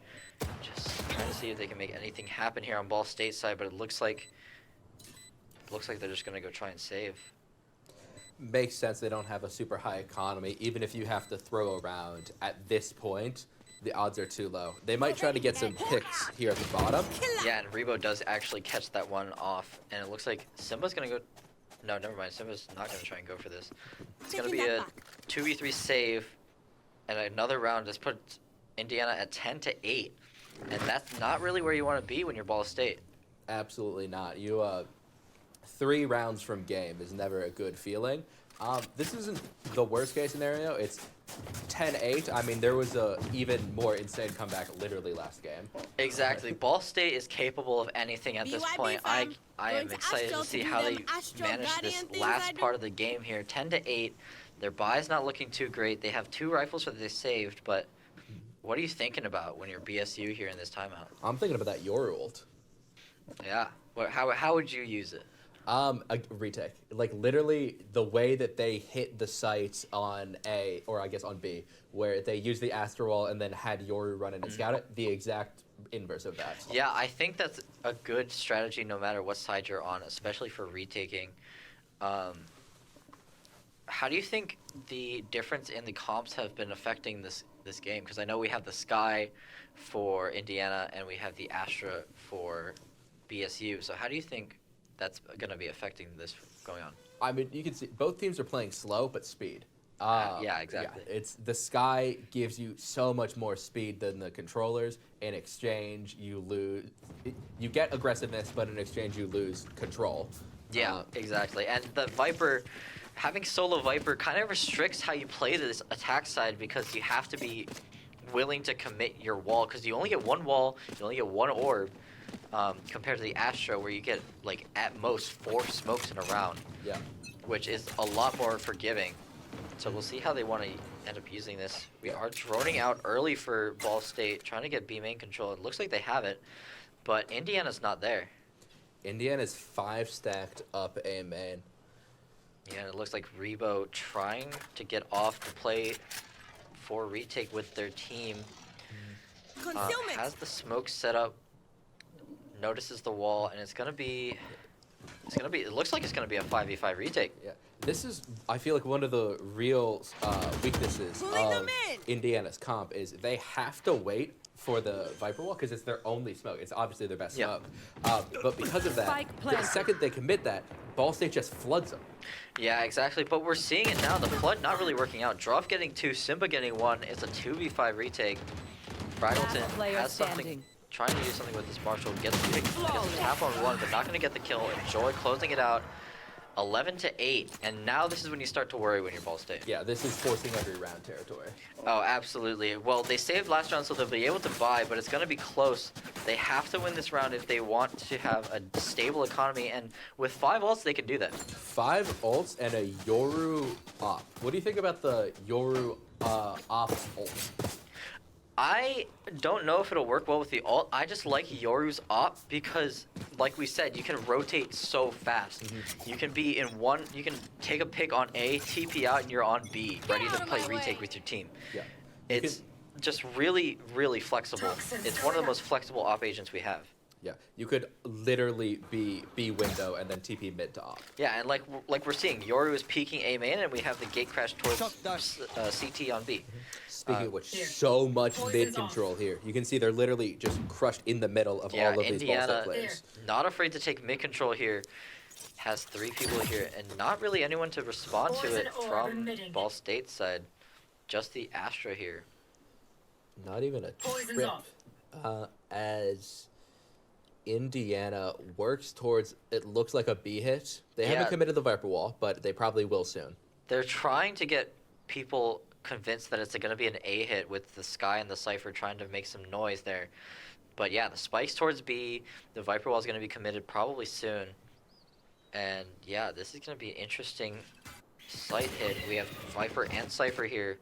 Just trying to see if they can make anything happen here on Ball State side, but it looks like they're just gonna go try and save. Makes sense they don't have a super high economy. Even if you have to throw around at this point, the odds are too low. They might try to get some picks here at the bottom. Yeah, and Rebo does actually catch that one off, and it looks like Simba's gonna go. No, never mind. Simba's not gonna try and go for this. It's gonna be a 2v3 save, and another round. Just put Indiana at 10-8, and that's not really where you want to be when you're Ball State. Absolutely not. You 3 rounds from game is never a good feeling. This isn't the worst case scenario. It's 10-8. I mean, there was a even more insane comeback literally last game. Exactly. Ball State is capable of anything at this BYB point. fam. I am Going to excited Astro to see to do how them they Astro manage Guardian this things I last do. part of the game here. 10-8. Their buy's not looking too great. They have 2 rifles that they saved, but what are you thinking about when you're BSU here in this timeout? I'm thinking about that Yoru ult. Yeah. How would you use it? A retake. Like literally the way that they hit the sites on A, or I guess on B, where they use the Astra Wall and then had Yoru run in and scout it, the exact inverse of that. Yeah, I think that's a good strategy no matter what side you're on, especially for retaking. How do you think the difference in the comps have been affecting this game? Because I know we have the Sky for Indiana and we have the Astra for BSU. So how do you think that's going to be affecting this going on? I mean, you can see both teams are playing slow but speed. Yeah, exactly. Yeah, it's the Sky gives you so much more speed than the controllers. In exchange, you get aggressiveness, but in exchange, you lose control. Yeah, exactly. And the Viper, having solo Viper kind of restricts how you play this attack side because you have to be willing to commit your wall because you only get 1 wall, you only get 1 orb. Compared to the Astra, where you get like at most 4 smokes in a round, Yeah, which is a lot more forgiving. So we'll see how they want to end up using this. We are droning out early for Ball State, trying to get B main control. It looks like they have it, but Indiana's not there. Indiana's 5 stacked up A main. Yeah, it looks like Rebo trying to get off to play for retake with their team. Concealment. Has the smoke set up. Notices the wall, and it's gonna be. It looks like it's gonna be a 5v5 retake. Yeah, this is, I feel like one of the real weaknesses Pulling of them in. Indiana's comp is they have to wait for the Viper Wall because it's their only smoke. It's obviously their best Yeah. smoke. But because of that, Spike the planted. second they commit that, Ball State just floods them. Yeah, exactly. But we're seeing it now. The flood not really working out. Droff getting 2, Simba getting 1. It's a 2v5 retake. Fraggleton Last player has something. standing. Trying to do something with this Marshall. Gets a tap on 1, but not going to get the kill. Enjoy closing it out. 11-8, and now this is when you start to worry when you're Ball State. Yeah, this is forcing every round territory. Oh, absolutely. Well, they saved last round, so they'll be able to buy, but it's going to be close. They have to win this round if they want to have a stable economy, and with 5 ults, they can do that. 5 ults and a Yoru op. What do you think about the Yoru op ult? I don't know if it'll work well with the ult. I just like Yoru's op because, like we said, you can rotate so fast. You can be in one, you can take a pick on A, TP out, and you're on B, ready to play retake with your team. Yeah. It's just really, really flexible. It's one of the most flexible op agents we have. Yeah, you could literally be B window and then TP mid to op. Yeah, and like we're seeing, Yoru is peeking A main, and we have the gate crash towards CT on B. Speaking of which, so much mid control here. You can see they're literally just crushed in the middle of all of these Ball State Indiana, players. not afraid to take mid control here. Has 3 people here, and not really anyone to respond to it from Ball State's side. Just the Astra here. Not even a trip. As Indiana works towards, it looks like a B hit. They Yeah. haven't committed the Viper Wall, but they probably will soon. They're trying to get people convinced that it's going to be an A hit with the Sky and the Cypher trying to make some noise there. But yeah, the spikes towards B, the Viper Wall is going to be committed probably soon. And yeah, this is going to be an interesting slight hit. We have Viper and Cypher here.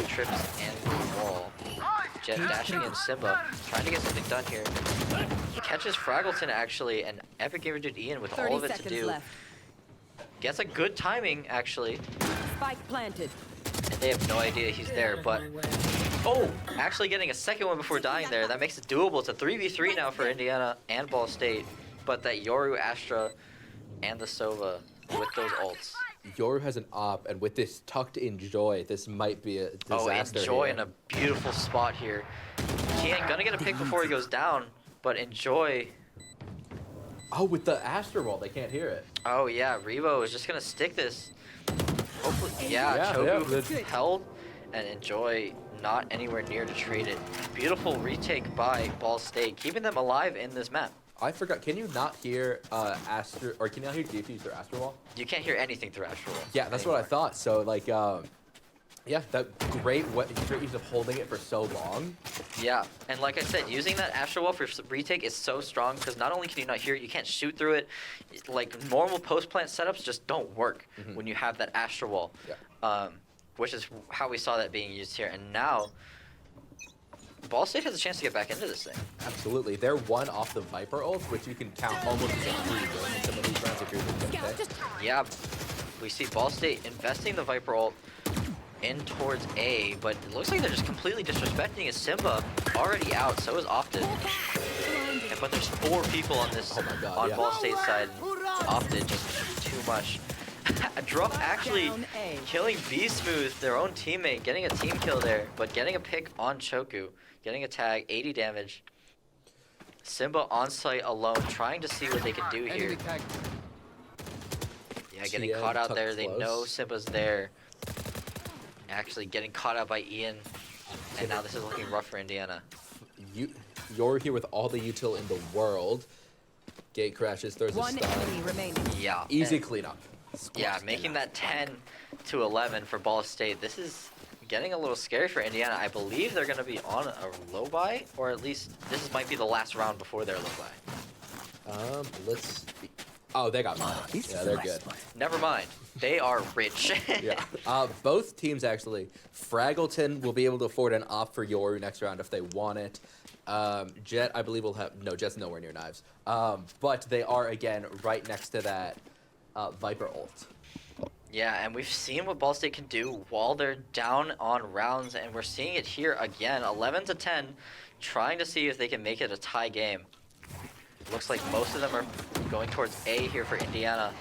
Trips and wall. Jet dashing in Simba. Trying to get something done here. He catches Fraggleton actually, and Epic Gamer Dude Ian with 30 all of it to seconds do. left. Gets a good timing actually. Spike planted. And they have no idea he's there, but oh, actually getting a second one before dying there. That makes it doable. It's a 3v3 now for Indiana and Ball State. But that Yoru, Astra, and the Sova with those ults. Yoru has an op, and with this tucked Enjoy, this might be a disaster. Oh, Enjoy here. in a beautiful spot here. He ain't gonna get a pick before he goes down, but Enjoy. Oh, with the Astra Wall, they can't hear it. Oh yeah, Rebo is just gonna stick this. Hopefully, yeah, Yeah, Chogu yeah, held, and Enjoy not anywhere near to trade it. Beautiful retake by Ball State, keeping them alive in this map. I forgot. Can you not hear Astra, or can you not hear defuse or Astra Wall? You can't hear anything through Astral. Yeah, that's what I thought. So like, yeah, that great use of holding it for so long. Yeah, and like I said, using that Astral Wall for retake is so strong because not only can you not hear it, you can't shoot through it. Like normal post plant setups just don't work when you have that Astral Wall. Yeah. which is how we saw that being used here. And now, Ball State has a chance to get back into this thing. Absolutely. They're one off the Viper ult, which you can count almost as a free win in some of these rounds if you're the good pick. Yeah, we see Ball State investing the Viper ult in towards A, but it looks like they're just completely disrespecting. Is Simba already out? So is Opted. Yeah, but there's 4 people on this on Ball State's side. Opted just too much. Druff actually killing B Smooth, their own teammate, getting a team kill there, but getting a pick on Choku, getting a tag, 80 damage. Simba on site alone, trying to see what they can do here. Yeah, getting caught out there. They know Simba's there. Actually getting caught out by Ian, and now this is looking rough for Indiana. You're here with all the util in the world. Gate crashes, throws a One stun. enemy remaining. Yeah. Easy cleanup. Yeah, making that 10 to 11 for Ball State. This is getting a little scary for Indiana. I believe they're going to be on a low buy, or at least this might be the last round before their low buy. Let's see. Oh, they got money. Yeah, they're good. Never mind. They are rich. Yeah. Both teams actually. Fraggleton will be able to afford an op for Yoru next round if they want it. Jet, I believe, will have no. Jet's nowhere near knives. But they are again right next to that Viper ult. Yeah, and we've seen what Ball State can do while they're down on rounds, and we're seeing it here again. 11 to 10, trying to see if they can make it a tie game. Looks like most of them are going towards A here for Indiana.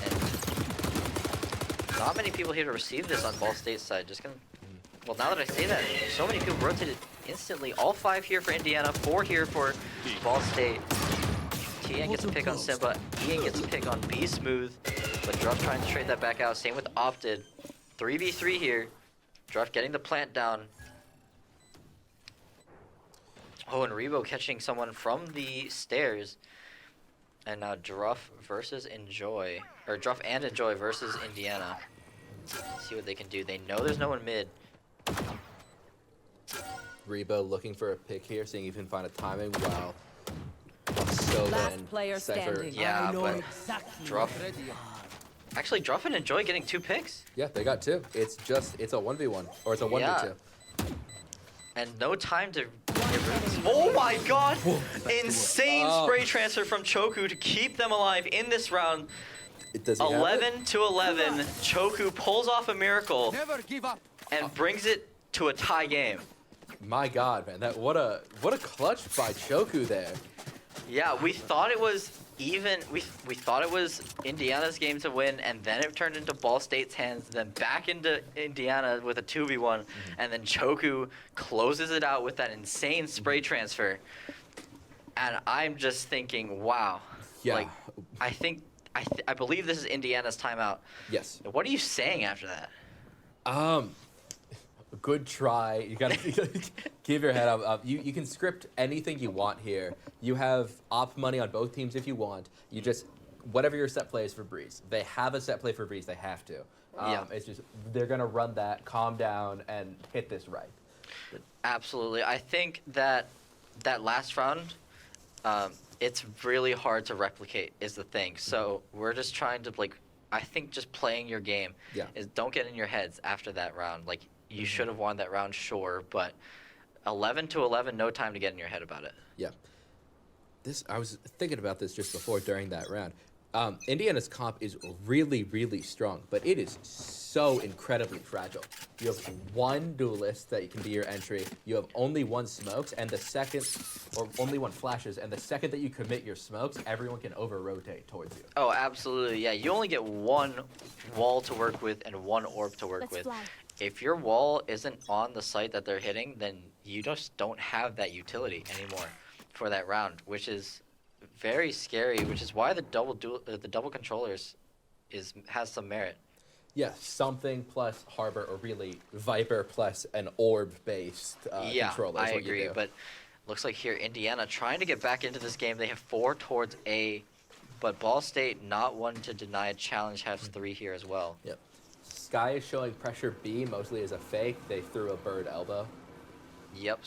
And not many people here to receive this on Ball State's side. Just gonna. Well, now that I say that, so many people rotated instantly. All 5 here for Indiana, 4 here for Ball State. TN gets a pick on Simba, Ian gets a pick on B Smooth, but Druff trying to trade that back out. Same with Opted. 3v3 here. Druff getting the plant down. Oh, and Rebo catching someone from the stairs. And now Druff versus Enjoy. Or Druff and Enjoy versus Indiana. See what they can do. They know there's no one mid. Rebo looking for a pick here, seeing if he can find a timing while Sova Last and player Cypher. standing. Yeah, but Druff. Actually, Druff and Enjoy getting 2 picks. Yeah, they got 2. It's a 1v1 or it's a 1v2. Yeah. And no time to get rid of. Oh my god! Insane spray transfer from Choku to keep them alive in this round. Does he have it? 11 to 11. Choku pulls off a miracle Never give up. and brings it to a tie game. My God, man, what a clutch by Choku there. Yeah, we thought it was even. We thought it was Indiana's game to win, and then it turned into Ball State's hands, then back into Indiana with a 2v1, and then Choku closes it out with that insane spray transfer. And I'm just thinking, wow. Yeah. Like, I believe this is Indiana's timeout. Yes. What are you saying after that? Good try. You gotta keep your head up. You can script anything you want here. You have op money on both teams if you want. You just whatever your set play is for Breeze. They have a set play for Breeze. They have to. Yeah. It's just they're gonna run that, calm down, and hit this right. Absolutely. I think that last round, it's really hard to replicate is the thing. So we're just trying to I think just playing your game is don't get in your heads after that round. Like you should have won that round, sure, but 11 to 11, no time to get in your head about it. Yeah. I was thinking about this just before during that round. Indiana's comp is really, really strong, but it is so incredibly fragile. You have 1 duelist that can be your entry. You have only 1 smokes, and only 1 flashes, and the second that you commit your smokes, everyone can over-rotate towards you. Oh, absolutely. Yeah, you only get 1 wall to work with and 1 orb to work with. Fly. If your wall isn't on the site that they're hitting, then you just don't have that utility anymore for that round, which is very scary, which is why the double controllers has some merit. Yeah, something plus Harbor, or really Viper plus an orb-based controller. I agree, but looks like here Indiana trying to get back into this game. They have 4 towards A, but Ball State not one to deny a challenge, has 3 here as well. Yep. Sky is showing pressure B mostly as a fake. They threw a bird elbow. Yep,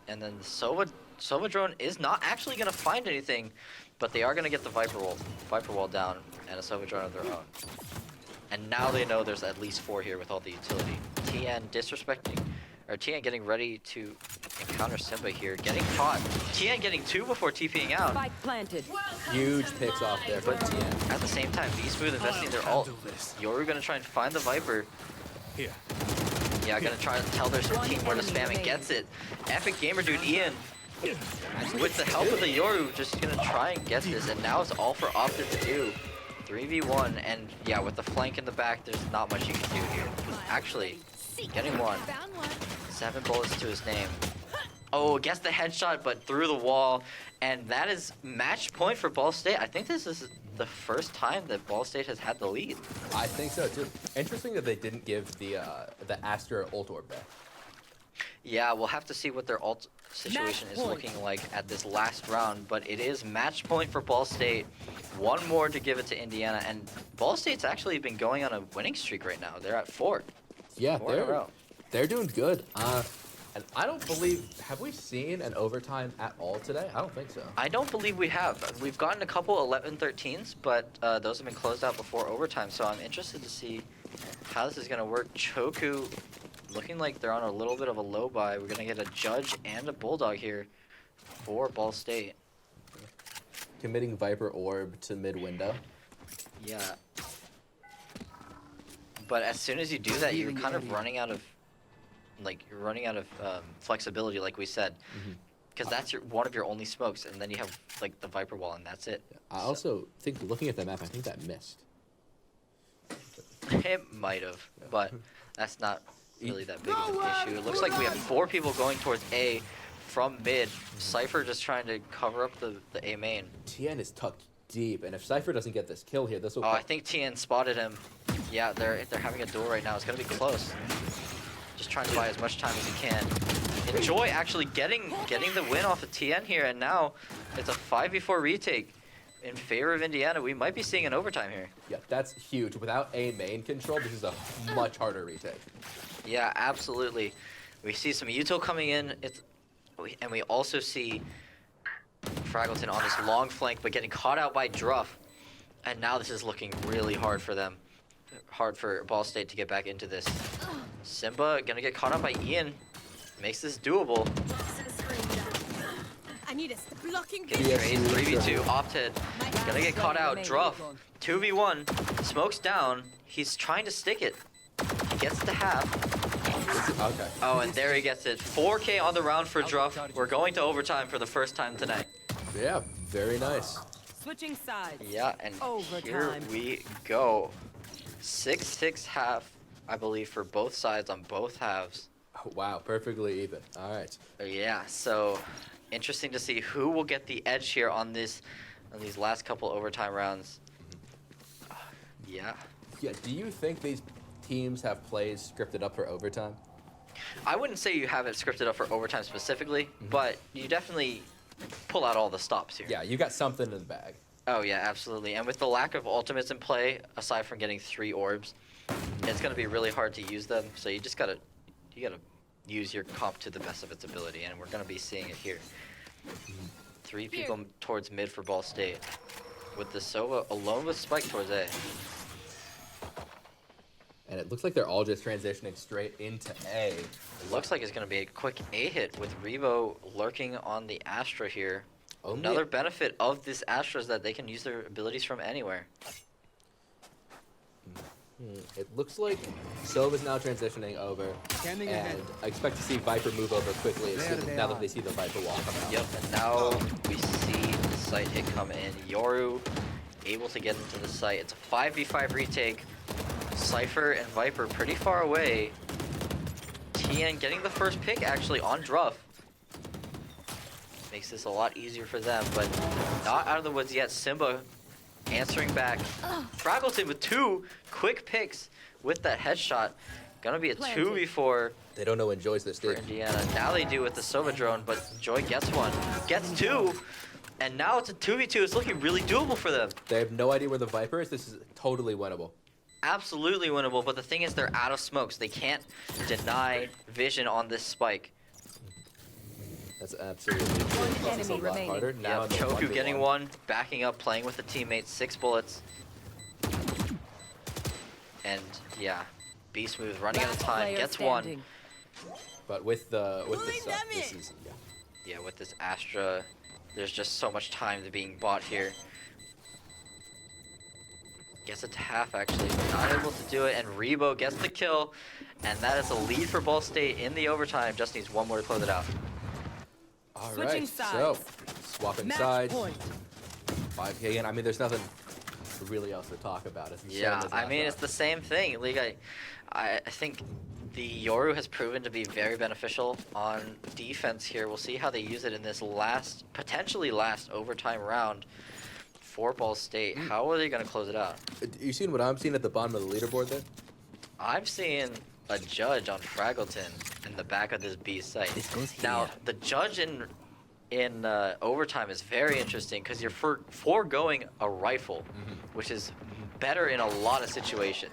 and then the Sova drone is not actually going to find anything, but they are going to get the Viper wall down and a Sova drone of their own. And now they know there's at least 4 here with all the utility. TN disrespecting, or TN getting ready to encounter Simba here, getting caught. TN getting 2 before TPing out. Spike planted. Huge picks off there for TN. At the same time, B-Smooth investing their ult. Yoru gonna try and find the Viper. Here. Yeah, gonna try to tell their team where to spam and gets it. Epic Gamer dude Ian, with the help of the Yoru, just gonna try and get this, and now it's all for Opted to do. 3v1, and yeah, with the flank in the back, there's not much you can do here. Actually, getting 1. 7 bullets to his name. Oh, gets the headshot, but through the wall, and that is match point for Ball State. I think this is the first time that Ball State has had the lead. I think so too. Interesting that they didn't give the Astra ult orb back. Yeah, we'll have to see what their ult situation is looking like at this last round, but it is match point for Ball State. 1 more to give it to Indiana, and Ball State's actually been going on a winning streak right now. They're at 4. Yeah, 4 in a row. they're doing good. And I don't believe, have we seen an overtime at all today? I don't think so. I don't believe we have. We've gotten a couple 11-13s, but those have been closed out before overtime, so I'm interested to see how this is going to work. Choku looking like they're on a little bit of a low buy. We're going to get a Judge and a Bulldog here for Ball State. Committing Viper orb to mid window. Yeah. But as soon as you do that, you're kind of running out of, flexibility, like we said. Because that's one of your only smokes, and then you have, like, the Viper wall, and that's it. I also think, looking at the map, I think that missed. It might have, but that's not really that big of an issue. It looks like we have 4 people going towards A from mid. Cypher just trying to cover up the A main. TN is tucked deep, and if Cypher doesn't get this kill here, this will... Oh, I think TN spotted him. Yeah, they're having a duel right now. It's going to be close. Just trying to buy as much time as he can. Enjoy actually getting the win off of TN here, and now it's a 5v4 retake in favor of Indiana. We might be seeing an overtime here. Yeah, that's huge. Without A main control, this is a much harder retake. Yeah, absolutely. We see some Util coming in, and we also see Fraggleton on this long flank, but getting caught out by Druff. And now this is looking really hard for them. Hard for Ball State to get back into this. Simba gonna get caught out by Ian. Makes this doable. I need a blocking. Getting raised 3v2. Opted. Gonna get caught out. Druff. 2v1. Smokes down. He's trying to stick it. He gets the half. Okay. Oh, and there he gets it. 4K on the round for Druff. We're going to overtime for the first time tonight. Yeah, very nice. Switching sides. Yeah, and here Overtime. we go. 6-6 half, I believe, for both sides on both halves. Oh, wow, perfectly even. All right. Yeah, so interesting to see who will get the edge here on these last couple overtime rounds. Yeah. Yeah, do you think these teams have plays scripted up for overtime? I wouldn't say you have it scripted up for overtime specifically, but you definitely pull out all the stops here. Yeah, you got something in the bag. Oh yeah, absolutely. And with the lack of ultimates in play, aside from getting 3 orbs, it's gonna be really hard to use them. So you gotta use your comp to the best of its ability, and we're gonna be seeing it here. 3 people towards mid for Ball State, with the Sova alone with Spike towards A. And it looks like they're all just transitioning straight into A. It looks like it's gonna be a quick A hit with Revo lurking on the Astra here. Another benefit of this Astra is that they can use their abilities from anywhere. It looks like Sova's now transitioning over, Scanning and ahead. I expect to see Viper move over quickly now that they see the Viper wall come out. Yep, and now we see the site hit come in. Yoru able to get into the site. It's a 5v5 retake. Cypher and Viper pretty far away. TN getting the first pick actually on Druff. Makes this a lot easier for them, but not out of the woods yet. Simba answering back. Fraggleton with 2 quick picks with that headshot. Gonna be a 2v4 They don't know when Joy's this for deep. Indiana. Now they do with the Sova drone, but Joy gets 1. Gets 2, and now it's a 2v2. It's looking really doable for them. They have no idea where the Viper is. This is totally winnable. Absolutely winnable, but the thing is they're out of smokes. They can't deny vision on this spike. That's absolutely true. One This is a enemy lot remaining. harder. Now Yep, in the Choku getting 1v1. 1, backing up, playing with the teammates, 6 bullets. And yeah, Be Smooth running out of time, Player gets standing. one. But with the Pulling sub, them this in. is Yeah, with this Astra, there's just so much time to being bought here. Gets it to half actually, but not able to do it, and Rebo gets the kill, and that is a lead for Ball State in the overtime. Just needs one more to close it out. all Switching right. sides. So swapping Match sides. point. 5K again. I mean, there's nothing really else to talk about. It's the same Yeah, as I last mean, round. it's the same thing. Like, I think the Yoru has proven to be very beneficial on defense here. We'll see how they use it in this potentially last overtime round for Ball State. How are they going to close it out? You seen what I'm seeing at the bottom of the leaderboard there? I'm seeing a judge on Fraggleton in the back of this B site. This goes here. Now, the judge in overtime is very interesting because you're foregoing a rifle, which is better in a lot of situations.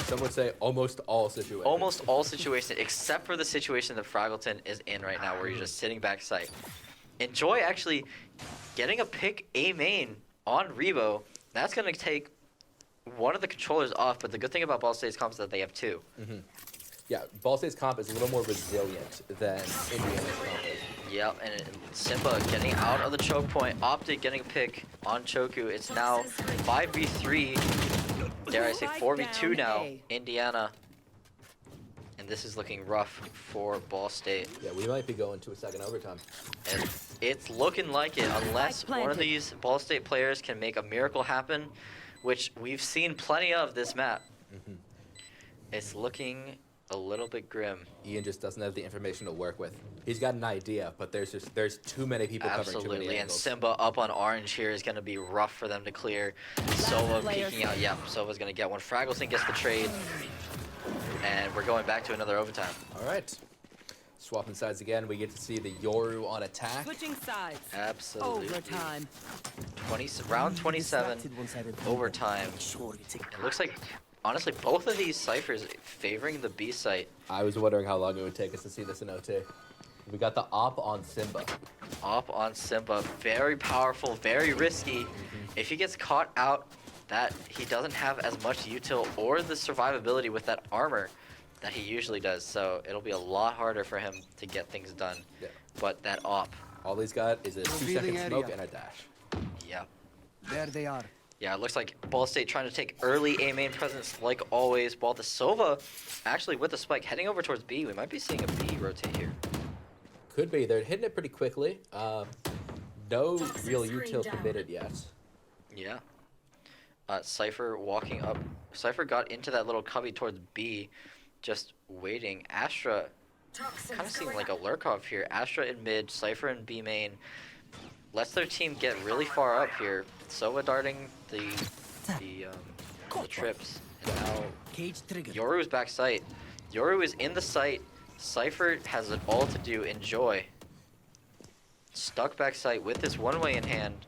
Some would say almost all situations. Almost all situations, except for the situation that Fraggleton is in right now, where you're just sitting back sight. Enjoy actually getting a pick A main on Rebo. That's going to take one of the controllers off, but the good thing about Ball State's comp is that they have two. Yeah, Ball State's comp is a little more resilient than Indiana's comp is. Yep, and Simba getting out of the choke point, Optic getting a pick on Choku. It's now 5v3, dare I say 4v2 now, Indiana. And this is looking rough for Ball State. Yeah, we might be going to a second overtime. And it's looking like it, unless one of planted. these Ball State players can make a miracle happen, which we've seen plenty of this map. It's looking a little bit grim. Ian just doesn't have the information to work with. He's got an idea, but there's too many people covering too many Absolutely, and angles. Simba up on orange here is going to be rough for them to clear. Sova player peeking out. Yep, Sova's going to get one. Fraggleton gets the trade, and we're going back to another overtime. All right. Swapping sides again. We get to see the Yoru on attack. Switching sides. Absolutely. Overtime. Round 27, Distracted once I did overtime. Sure, you take It looks like, honestly, both of these ciphers favoring the B site. I was wondering how long it would take us to see this in OT. We got the op on Simba. Up on Simba, very powerful, very risky. If he gets caught out, that he doesn't have as much util or the survivability with that armor that he usually does. So it'll be a lot harder for him to get things done. Yeah. But that op, All he's got is a 2-second area. smoke and a dash. yeah. There they are. Yeah, it looks like Ball State trying to take early A main presence like always. Baltasova actually with the spike heading over towards B. We might be seeing a B rotate here. Could be. They're hitting it pretty quickly. No real util committed yet. Yeah. Cypher walking up. Cypher got into that little cubby towards B, just waiting. Astra kind of seemed like a Lurkov here. Astra in mid, Cypher in B main. Lets their team get really far up here. Sova darting the trips. And now Cage trigger. Yoru's back sight. Yoru is in the site. Cypher has it all to do. Enjoy. Stuck back sight with this one-way in hand.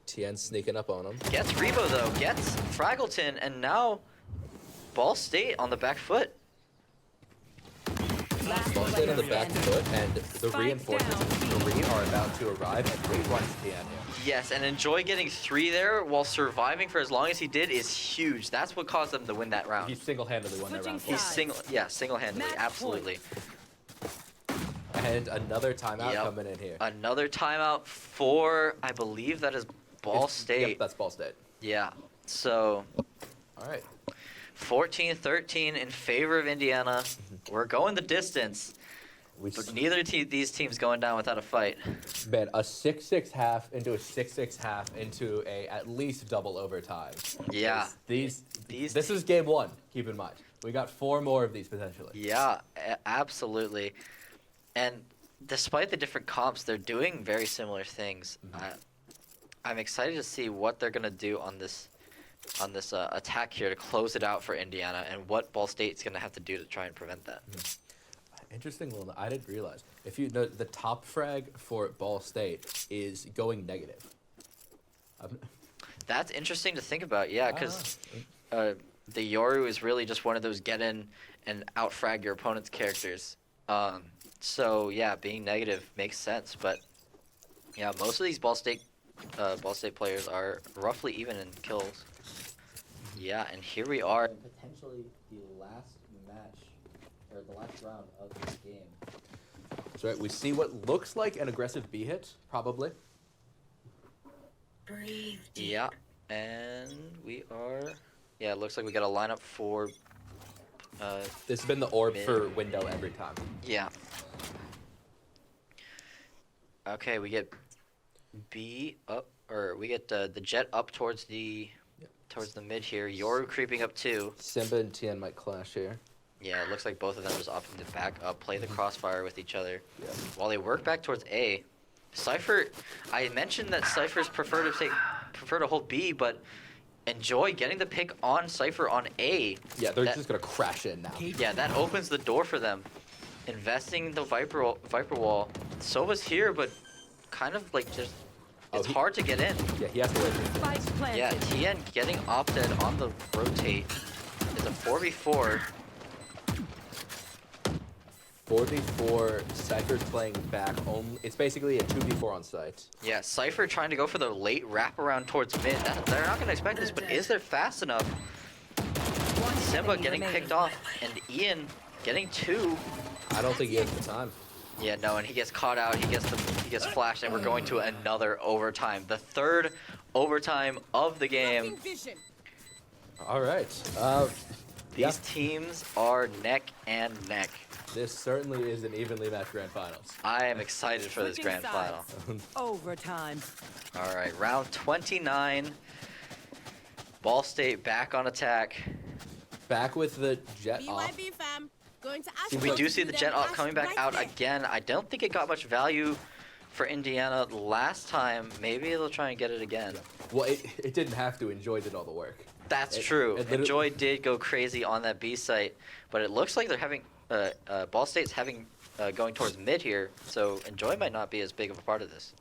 Tien sneaking up on him. Gets Rebo though, gets Fraggleton, and now Ball State on the back foot. Ball State on the back foot, and the reinforcements from 3 are about to arrive, and Great runs Tien here. Yes, and Enjoy getting 3 there while surviving for as long as he did is huge. That's what caused them to win that round. He single-handedly won that Switching round. He's sides. single-handedly, Match absolutely. And another timeout Yep. coming in here. Another timeout for, I believe that is Ball State. Yep, that's Ball State. Yeah, so All right. 14-13 in favor of Indiana. We're going the distance, We but neither these teams going down without a fight. man, a 6-6 half into a 6-6 half into a at least double overtime. Yeah. This These is game 1, keep in mind. We got 4 more of these potentially. Yeah, absolutely. And despite the different comps, they're doing very similar things. I'm excited to see what they're gonna do on this attack here to close it out for Indiana, and what Ball State's gonna have to do to try and prevent that. Interesting little, I didn't realize. If you know, the top frag for Ball State is going negative. That's interesting to think about, yeah, because the Yoru is really just one of those get in and out frag your opponent's characters. So yeah, being negative makes sense, but yeah, most of these Ball State players are roughly even in kills. Yeah, and here we are. Potentially the last match, or the last round of this game. That's right. We see what looks like an aggressive B hit, probably. Breathe. Yeah, and we are. Yeah, it looks like we got a lineup for. This has been the orb Mid. for window every time. Yeah. Okay, we get B up, or we get the jet up towards the mid here. Yoru creeping up too. Simba and Tien might clash here. Yeah, it looks like both of them just opting to back up, play the crossfire with each other. Yeah. While they work back towards A. Cypher, I mentioned that Cyphers prefer to hold B, but enjoy getting the pick on Cypher on A. Yeah, they're just gonna crash in now. Yeah, that opens the door for them. Investing the Viper wall. Sova's here, but kind of like just it's hard to get in. Yeah, he has to wait. Spike planted. Yeah, Tien getting opted on the rotate is a 4v4. 4v4, Cypher's playing back. It's basically a 2v4 on site. Yeah, Cypher trying to go for the late wraparound towards mid. They're not going to expect this, but is there fast enough? Simba enemy getting remaining. picked off, and Ian getting 2. I don't think he has the time. Yeah, no, and he gets caught out. He gets flashed, and we're going to another overtime. The third overtime of the game. Vision. All right. These teams are neck and neck. This certainly is an evenly matched grand finals. I am excited for this Switching grand final. sides. Overtime. All right, round 29. Ball State back on attack. Back with the jet off. BYB fam. Going to ask We do see the jet coming back out again. I don't think it got much value for Indiana last time. Maybe they'll try and get it again. Well, it didn't have to. Enjoy did all the work. That's true. it literally- Enjoy did go crazy on that B site, but it looks like they're having Ball State's having going towards mid here, so Enjoy might not be as big of a part of this.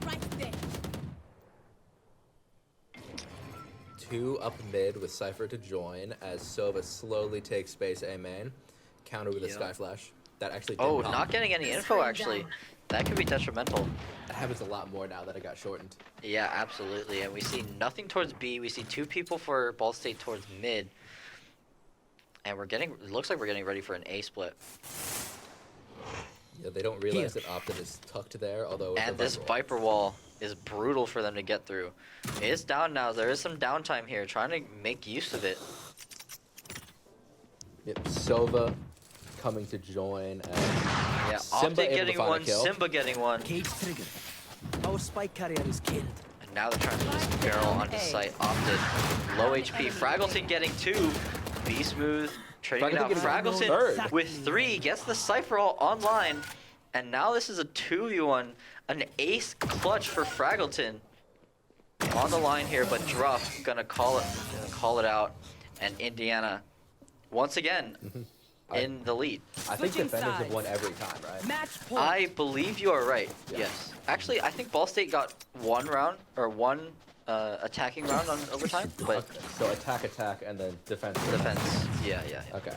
Right there. 2 up mid with Cypher to join as Sova slowly takes space A main. Counter with a Yep. Sky Flash. That actually did Oh, pop. not getting any info actually. That could be detrimental. That happens a lot more now that it got shortened. Yeah, absolutely. And we see nothing towards B. We see 2 people for Ball State towards mid. And it looks like we're getting ready for an A split. Yeah, they don't realize that Optin is tucked there, although... And this Viper wall is brutal for them to get through. It's down now. There is some downtime here, trying to make use of it. Yep, Sova coming to join. And Yeah, Simba Optic able to getting find a one, kill. Simba getting one. Cage triggered. Our spike carrier is killed. And now they're trying to just barrel onto site. Opted. Low HP. Fraggleton getting 2. Be smooth. Trading it out. Fraggleton getting Fraggleton third. with 3 gets the Cypher all online. And now this is a 2v1. An ace clutch for Fraggleton. On the line here, but Druff gonna call it out. And Indiana, once again, in the lead. I think Switching defenders have sides. won every time, right? Match point. I believe you are right. Yeah. Yes. Actually, I think Ball State got one attacking round on overtime, but So attack, and then defense. defense. Yeah. Okay.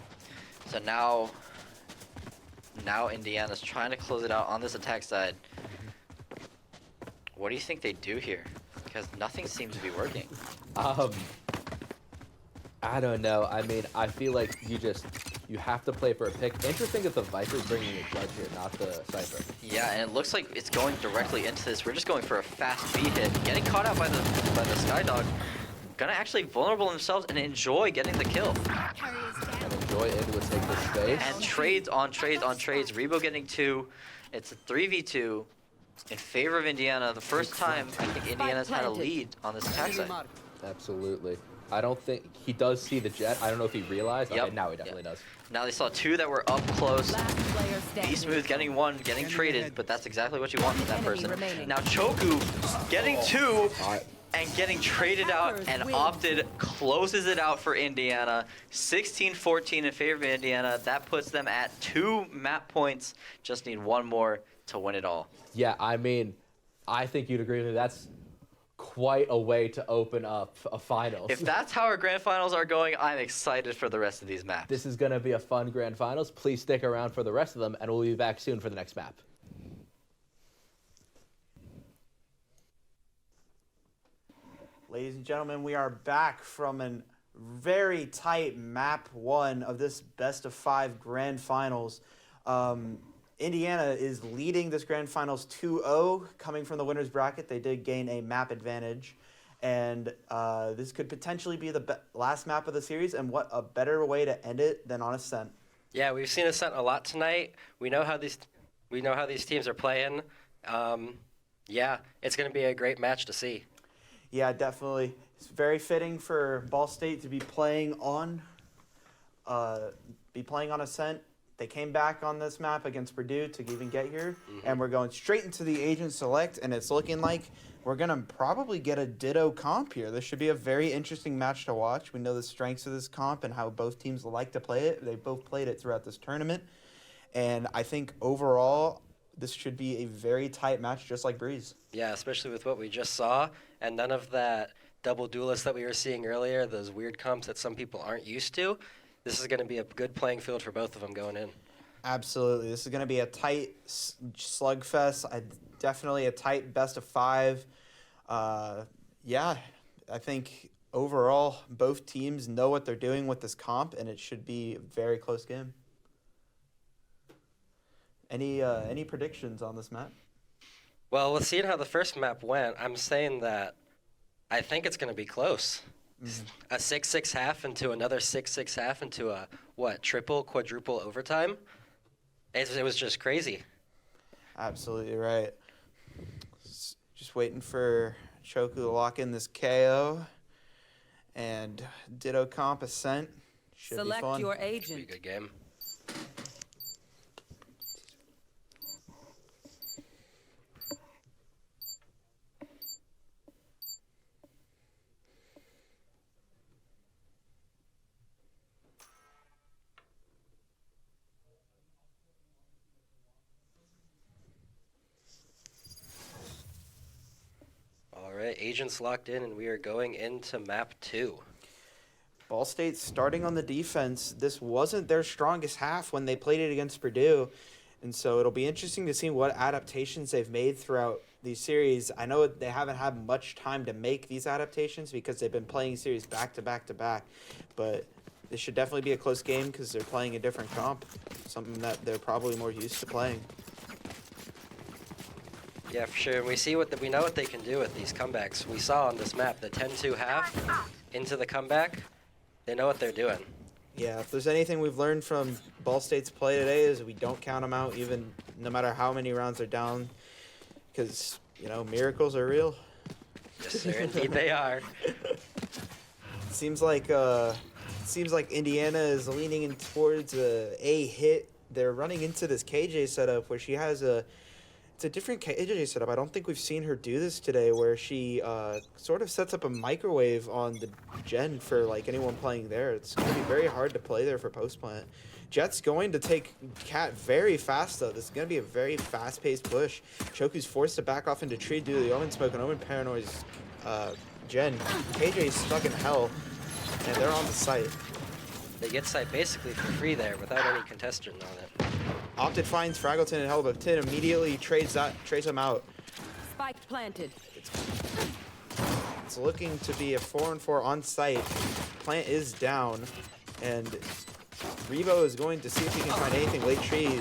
So now Indiana's trying to close it out on this attack side. What do you think they do here? Because nothing seems to be working. I don't know. I mean, I feel like you have to play for a pick. Interesting that the Viper's bringing a judge here, not the Cypher. Yeah, and it looks like it's going directly into this. We're just going for a fast B hit. Getting caught out by the Skydog. Gonna actually vulnerable themselves and enjoy getting the kill. And Enjoy able to take the space. And trades on trades on trades. Rebo getting 2. It's a 3v2 in favor of Indiana. The first time I think Indiana's had a lead on this attack side. Absolutely. I don't think he does see the jet. I don't know if he realized. Yep. Okay, now he definitely does. Now they saw 2 that were up close. Last player standing. Be Smooth getting 1, getting traded, but that's exactly what you want from that Enemy person. remaining. Now Choku getting 2 All right. and getting traded out, and Opted closes it out for Indiana. 16-14 in favor of Indiana. That puts them at 2 map points. Just need 1 more to win it all. Yeah, I mean, I think you'd agree with me. That's quite a way to open up a finals. If that's how our grand finals are going, I'm excited for the rest of these maps. This is going to be a fun grand finals. Please stick around for the rest of them, and we'll be back soon for the next map. Ladies and gentlemen, we are back from a very tight map 1 of this best of 5 grand finals. Indiana is leading this grand finals 2-0 coming from the winner's bracket. They did gain a map advantage, and this could potentially be the last map of the series, and what a better way to end it than on Ascent. Yeah, we've seen Ascent a lot tonight. We know how these teams are playing. Yeah, it's going to be a great match to see. Yeah, definitely. It's very fitting for Ball State to be playing on Ascent. They came back on this map against Purdue to even get here, and we're going straight into the Agent Select, and it's looking like we're going to probably get a ditto comp here. This should be a very interesting match to watch. We know the strengths of this comp and how both teams like to play it. They both played it throughout this tournament, and I think overall this should be a very tight match, just like Breeze. Yeah, especially with what we just saw, and none of that double duelist that we were seeing earlier, those weird comps that some people aren't used to. This is going to be a good playing field for both of them going in. Absolutely. This is going to be a tight slugfest. Definitely a tight best of 5. Yeah, I think overall both teams know what they're doing with this comp, and it should be a very close game. Any predictions on this map? Well, with seeing how the first map went, I'm saying that I think it's going to be close. A 6-6 half into another 6-6 half into a, triple, quadruple overtime? It was just crazy. Absolutely right. Just waiting for Choku to lock in this KO. And Ditto Comp Ascent. Should Select be fun. your Should be a agent. good game. Agents locked in, and we are going into map 2. Ball State starting on the defense. This wasn't their strongest half when they played it against Purdue. And so it'll be interesting to see what adaptations they've made throughout these series. I know they haven't had much time to make these adaptations because they've been playing series back to back to back. But this should definitely be a close game because they're playing a different comp, something that they're probably more used to playing. Yeah, for sure. And we know what they can do with these comebacks. We saw on this map the 10-2 half into the comeback. They know what they're doing. Yeah, if there's anything we've learned from Ball State's play today is we don't count them out, even no matter how many rounds they're down, because, you know, miracles are real. Yes, sir. Indeed they are. Seems like Indiana is leaning in towards a hit. They're running into this KJ setup where she has it's a different KJ setup. I don't think we've seen her do this today, where she sort of sets up a microwave on the gen for like anyone playing there. It's going to be very hard to play there for post plant. Jet's going to take Cat very fast though. This is going to be a very fast-paced push. Choku's forced to back off into tree due to the Omen smoke and Omen paranoids gen. KJ's stuck in hell, and they're on the site. They get sight basically for free there without any contestant on it. Opted finds Fraggleton and Hell, but Tin immediately trades him out. Spike planted. It's looking to be a 4-on-4 on site. Plant is down, and Revo is going to see if he can find anything late tree.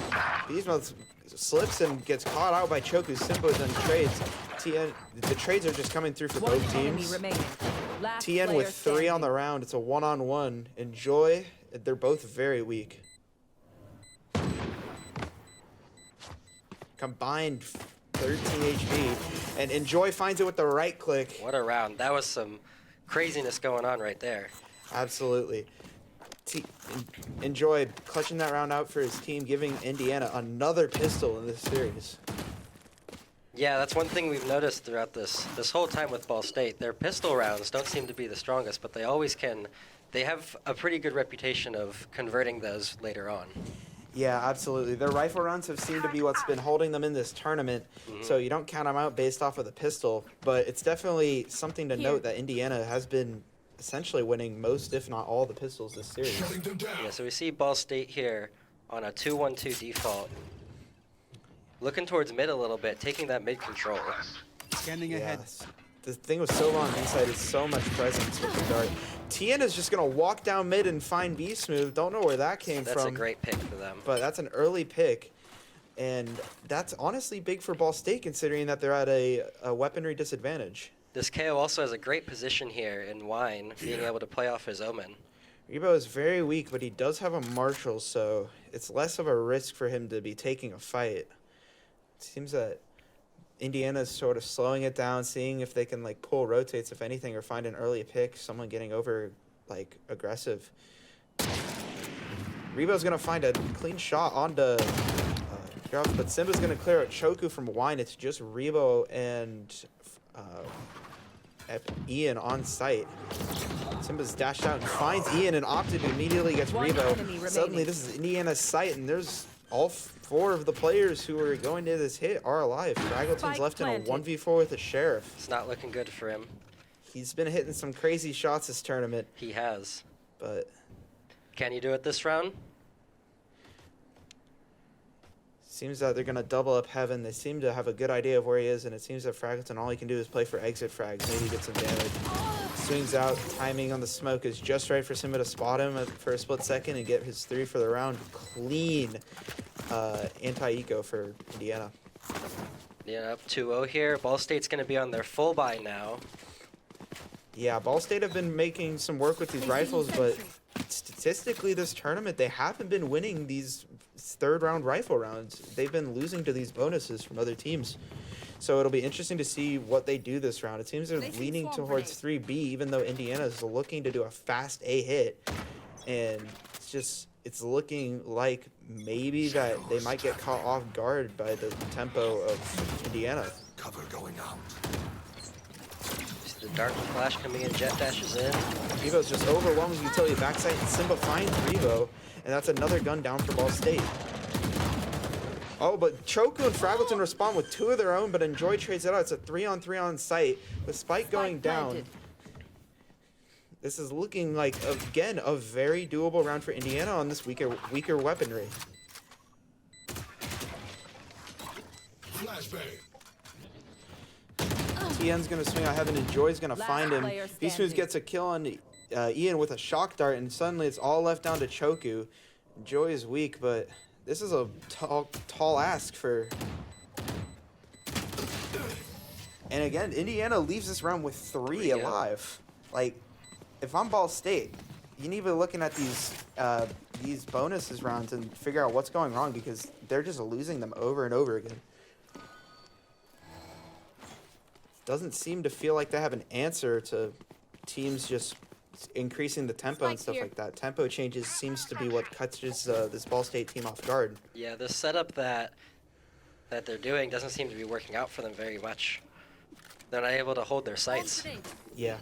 Beastmouth slips and gets caught out by Choku. Simpo's on trades. TN, the trades are just coming through for both teams. TN with 3 on the round. It's a 1-on-1. Enjoy. They're both very weak. Combined 13 HP, and Enjoy finds it with the right click. What a round. That was some craziness going on right there. Absolutely. Enjoy clutching that round out for his team, giving Indiana another pistol in this series. Yeah, that's one thing we've noticed throughout this whole time with Ball State. Their pistol rounds don't seem to be the strongest, but they always can. They have a pretty good reputation of converting those later on. Yeah, absolutely. Their rifle rounds have seemed to be what's been holding them in this tournament, so you don't count them out based off of the pistol, but it's definitely something to note that Indiana has been essentially winning most, if not all, the pistols this series. Yeah, so we see Ball State here on a 2-1-2 default. Looking towards mid a little bit, taking that mid control. Scanning ahead. the thing with Sova on B side is so much presence with the dart. Tien is just gonna walk down mid and find B Smooth. Don't know where that came from. That's a great pick for them. But that's an early pick. And that's honestly big for Ball State considering that they're at a weaponry disadvantage. This KO also has a great position here in Wine, being able to play off his Omen. Rebo is very weak, but he does have a Marshall, so it's less of a risk for him to be taking a fight. It seems that Indiana's sort of slowing it down, seeing if they can like pull rotates, if anything, or find an early pick, someone getting over like aggressive. Rebo's gonna find a clean shot onto but Simba's gonna clear out Choku from Wine. It's just Rebo and Ian on site. Simba's dashed out and finds Ian, and Opted immediately gets Rebo. Suddenly this is Indiana's site, and there's all 4 of the players who are going to this hit are alive. Fraggleton's left in a 1v4 with the Sheriff. It's not looking good for him. He's been hitting some crazy shots this tournament. He has. But can you do it this round? seems that they're going to double up Heaven. They seem to have a good idea of where he is, and it seems that Fraggleton, all he can do is play for exit frags, maybe get some damage. Swings out, timing on the smoke is just right for Simba to spot him for a split second and get his 3 for the round. Clean anti-eco for Indiana. Yeah, up 2-0 here. Ball State's going to be on their full buy now. Yeah, Ball State have been making some work with these rifles, but statistically this tournament, they haven't been winning these 3rd round rifle rounds. They've been losing to these bonuses from other teams. So it'll be interesting to see what they do this round. It seems they're leaning towards 3B, even though Indiana is looking to do a fast A hit. And it's looking like maybe that they might get caught off guard by the tempo of Indiana. Cover going out. The Dark Flash coming in, Jet dashes in. Revo's just overwhelming utility backside, and Simba finds Revo, and that's another gun down for Ball State. Oh, but Choku and Fraggleton respond with 2 of their own, but Enjoy trades it out. It's a 3-on-3 on site with Spike going down. This is looking like, again, a very doable round for Indiana on this weaker weaponry. Flashbang. Tien's gonna swing out Heaven, and Joy's gonna find him. B-Smooth gets a kill on Ian with a shock dart, and suddenly it's all left down to Choku. Joy is weak, but this is a tall ask for... And again, Indiana leaves this round with 3 alive. Like, if I'm Ball State, you need to be looking at these bonuses rounds and figure out what's going wrong, because they're just losing them over and over again. Doesn't seem to feel like they have an answer to teams just increasing the tempo and stuff like that. Tempo changes seems to be what catches this Ball State team off guard. Yeah, the setup that they're doing doesn't seem to be working out for them very much. They're not able to hold their sights. Yeah,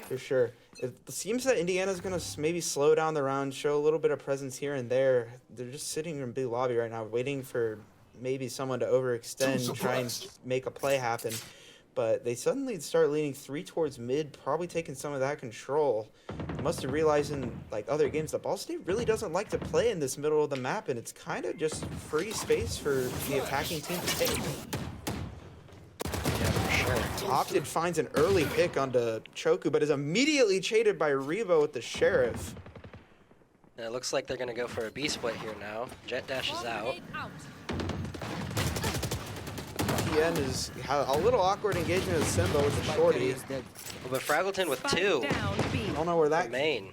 for sure. It seems that Indiana's going to maybe slow down the round, show a little bit of presence here and there. They're just sitting in a big lobby right now, waiting for maybe someone to overextend, try and make a play happen. But they suddenly start leaning 3 towards mid, probably taking some of that control. They must have realized in like other games that Ball State really doesn't like to play in this middle of the map, and it's kind of just free space for the attacking team to take. Yeah, for sure. Opted finds an early pick onto Choku, but is immediately traded by Revo with the Sheriff. And it looks like they're going to go for a B split here now. Jet dashes out. Tien is a little awkward engagement with Simba with the shorty. But Fraggleton with 2. Don't know where that Main.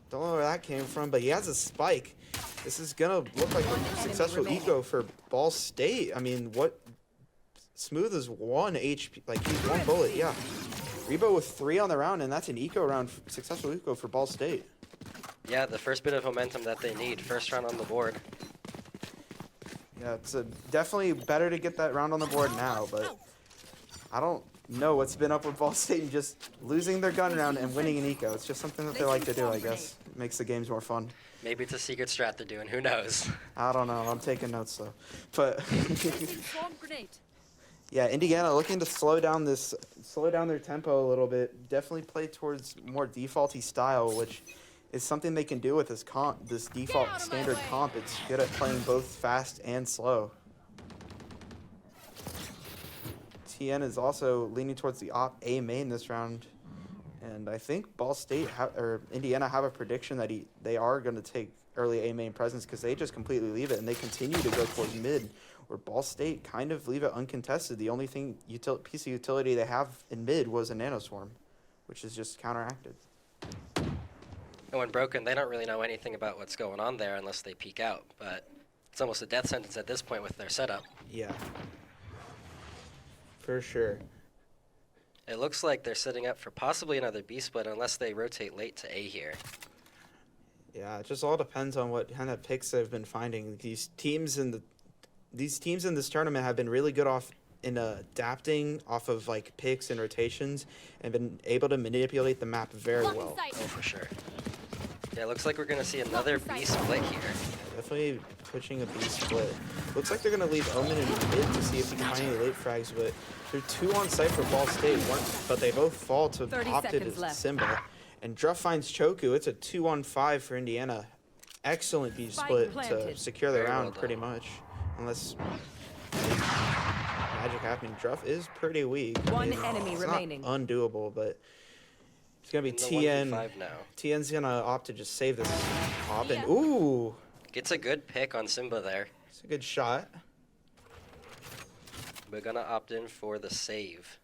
Don't know where that came from, but he has a spike. This is gonna look like a successful eco for Ball State. I mean, what Smooth is 1 HP, like he's 1 bullet, yeah. Rebo with 3 on the round, and that's an eco round, successful eco for Ball State. Yeah, the first bit of momentum that they need. First round on the board. Yeah, it's definitely better to get that round on the board now, but I don't know what's been up with Ball State and just losing their gun round and winning an eco. It's just something that they like to do, I guess. It makes the games more fun. Maybe it's a secret strat they're doing. Who knows? I don't know. I'm taking notes, though. But yeah, Indiana looking to slow down their tempo a little bit. Definitely play towards more defaulty style, which is something they can do with this default standard comp. It's good at playing both fast and slow. TN is also leaning towards the op A main this round. And I think Ball State or Indiana have a prediction that they are going to take early A main presence because they just completely leave it and they continue to go towards mid, where Ball State kind of leave it uncontested. The only thing piece of utility they have in mid was a nanoswarm, which is just counteracted. And when broken, they don't really know anything about what's going on there unless they peek out. But it's almost a death sentence at this point with their setup. Yeah, for sure. It looks like they're setting up for possibly another B split unless they rotate late to A here. Yeah, it just all depends on what kind of picks they've been finding. These teams in this tournament have been really good in adapting off of like picks and rotations and been able to manipulate the map very well. Oh, for sure. Yeah, it looks like we're going to see another B split here. Definitely pushing a B split. Looks like they're going to leave Omen in mid to see if he can find any late frags, but they're 2 on site for Ball State, but they both fall to opted Simba. And Druff finds Choku. It's a 2-on-5 for Indiana. Excellent B split to secure the round pretty much. Unless magic happening. Druff is pretty weak. One enemy it's remaining. Not undoable, but it's going to be TN. TN's going to opt to just save this hop. And ooh! Gets a good pick on Simba there. It's a good shot. We're going to opt in for the save.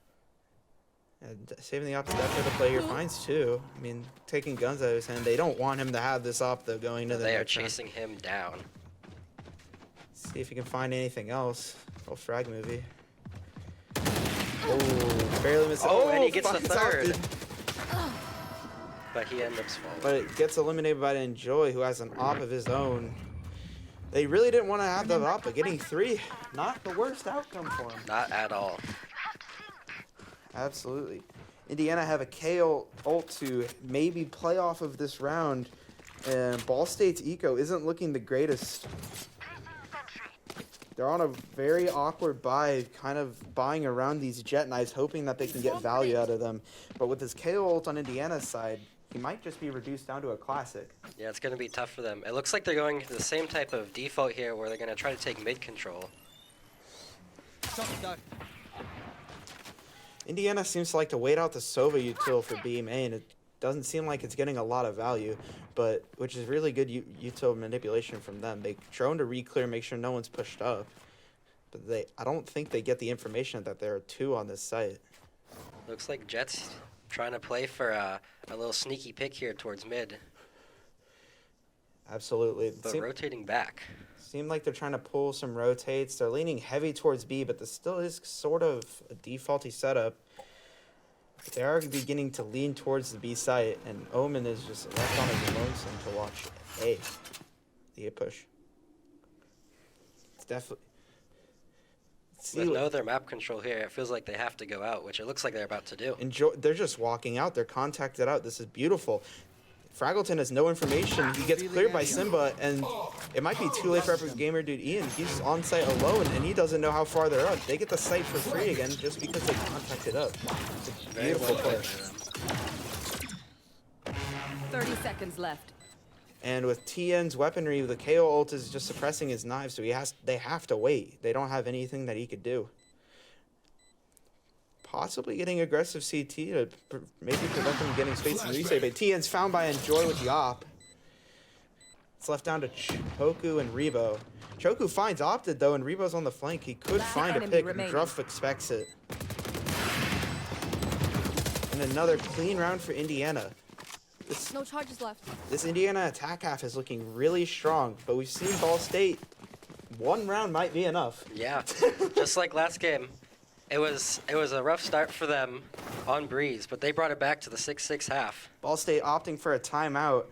And saving the op, that's what the player finds too. I mean, taking guns out of his hand. They don't want him to have this op though going to the They are next round. chasing him down. See if he can find anything else. Little frag movie. Oh, barely missed. Oh, and he gets the finds third. Opted. But he ends up falling. But it gets eliminated by Enjoy, who has an op of his own. They really didn't want to have the op, but getting 3, not the worst outcome for him. Not at all. Absolutely. Indiana have a KO ult to maybe play off of this round, and Ball State's eco isn't looking the greatest. They're on a very awkward buy, kind of buying around these Jet Knives, hoping that they can get value out of them. But with this KO ult on Indiana's side, he might just be reduced down to a classic. Yeah, it's going to be tough for them. It looks like they're going to the same type of default here where they're going to try to take mid control. Indiana seems to like to wait out the Sova util for B main. It doesn't seem like it's getting a lot of value, but which is really good util manipulation from them. They drone to re-clear, make sure no one's pushed up. But I don't think they get the information that there are 2 on this site. Looks like Jet's trying to play for a little sneaky pick here towards mid. Absolutely. But rotating back. Seem like they're trying to pull some rotates. They're leaning heavy towards B, but this still is sort of a defaulty setup. But they are beginning to lean towards the B site, and Omen is just left on his lonesome to watch A. The A push. It's definitely... With no other map control here, it feels like they have to go out, which it looks like they're about to do. They're just walking out. They're contacted out. This is beautiful. Fraggleton has no information. He gets cleared by Simba, and it might be too late for Epic Gamer dude Ian. He's on site alone, and he doesn't know how far they're up. They get the site for free again just because they contacted up. It's a beautiful play. 30 seconds left. And with TN's weaponry, the KO ult is just suppressing his knife, so they have to wait. They don't have anything that he could do. Possibly getting aggressive CT to maybe prevent them getting space and reset, but TN's found by Enjoy with the op. It's left down to Choku and Rebo. Choku finds opted though, and Rebo's on the flank. He could find a pick, and Druff expects it. And another clean round for Indiana. No charges left. This Indiana attack half is looking really strong, but we've seen Ball State. 1 round might be enough. Yeah, just like last game. It was a rough start for them on Breeze, but they brought it back to the 6-6 half. Ball State opting for a timeout,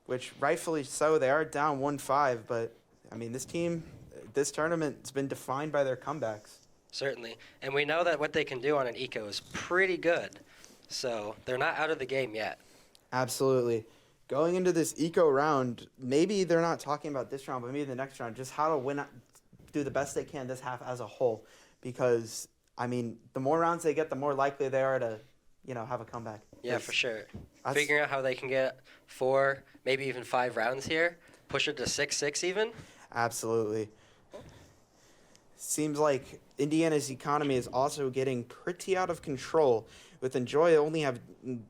which rightfully so. They are down 1-5, but I mean this tournament's been defined by their comebacks. Certainly, and we know that what they can do on an eco is pretty good, so they're not out of the game yet. Absolutely. Going into this eco round, maybe they're not talking about this round, but maybe the next round, just how to win, do the best they can this half as a whole. Because, I mean, the more rounds they get, the more likely they are to, have a comeback. Yeah, for sure. Figuring out how they can get 4, maybe even 5 rounds here, push it to 6-6 even. Absolutely. Seems like Indiana's economy is also getting pretty out of control, with Enjoy only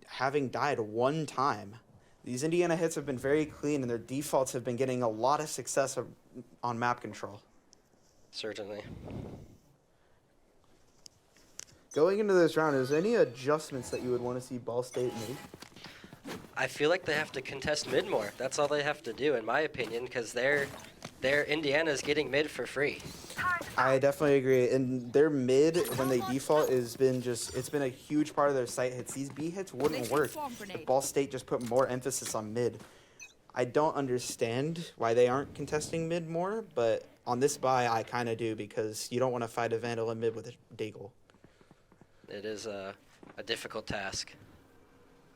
having died one time. These Indiana hits have been very clean, and their defaults have been getting a lot of success on map control. Certainly. Going into this round, is there any adjustments that you would want to see Ball State make? I feel like they have to contest mid more. That's all they have to do, in my opinion, because their Indiana's getting mid for free. I definitely agree. And their mid, when they default, it's been a huge part of their site hits. These B hits wouldn't work if Ball State just put more emphasis on mid. I don't understand why they aren't contesting mid more, but on this buy, I kind of do, because you don't want to fight a Vandal in mid with a Daigle. It is a difficult task.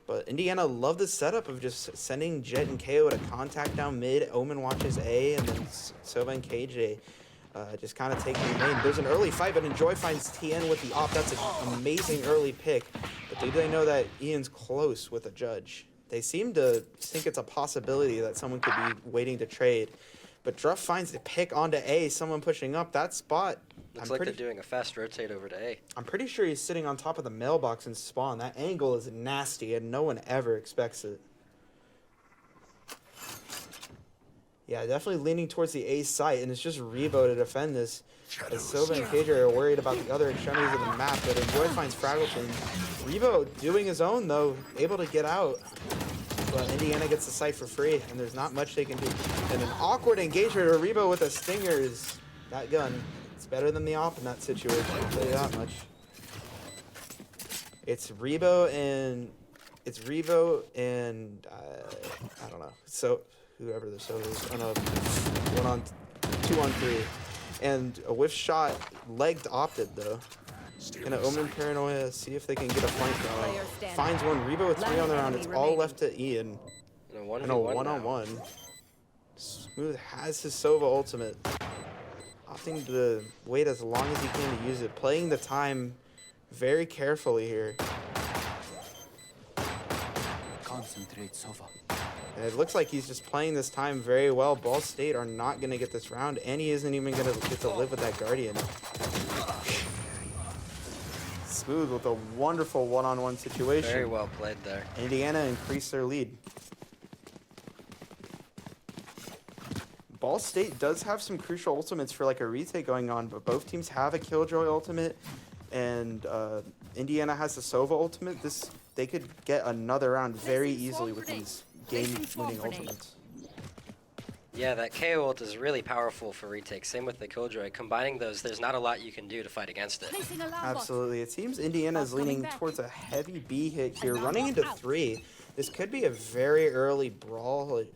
But Indiana love the setup of just sending Jet and KO to contact down mid. Omen watches A, and then Sova and KJ just kind of taking the main. There's an early fight, but Enjoy finds TN with the op. That's an amazing early pick. But do they know that Ian's close with a judge? They seem to think it's a possibility that someone could be waiting to trade. But Druff finds the pick onto A, someone pushing up that spot. Looks like they're doing a fast rotate over to A. I'm pretty sure he's sitting on top of the mailbox in spawn. That angle is nasty, and no one ever expects it. Yeah, definitely leaning towards the A site, and it's just Rebo to defend this. As Sova and KJ are worried about the other extremities of the map, but Enjoy finds Fraggleton. Rebo doing his own, though, able to get out. But Indiana gets the site for free, and there's not much they can do. And an awkward engagement of Rebo with a stinger is that gun. It's better than the op in that situation, I'll tell you that much. It's Rebo and I don't know. So whoever the so is on a 2-on-3. And a whiff shot legged opted though. And an Omen Paranoia, see if they can get a flank going. Finds one. Rebo with 3 on the round. It's all left to Ian. And a And a 1-on-1. Smooth has his Sova ultimate. Opting to wait as long as he can to use it. Playing the time very carefully here. Concentrate, Sova. And it looks like he's just playing this time very well. Ball State are not going to get this round, and he isn't even going to get to live with that Guardian. Smooth with a wonderful one-on-one situation. Very well played there. Indiana increased their lead. Ball State does have some crucial ultimates for like a retake going on, but both teams have a Killjoy ultimate, and Indiana has the Sova ultimate. They could get another round very easily with these game-winning ultimates. Yeah, that KO ult is really powerful for retake. Same with the Killjoy. Combining those, there's not a lot you can do to fight against it. Absolutely. It seems Indiana is leaning towards a heavy B hit here, running into 3. This could be a very early brawly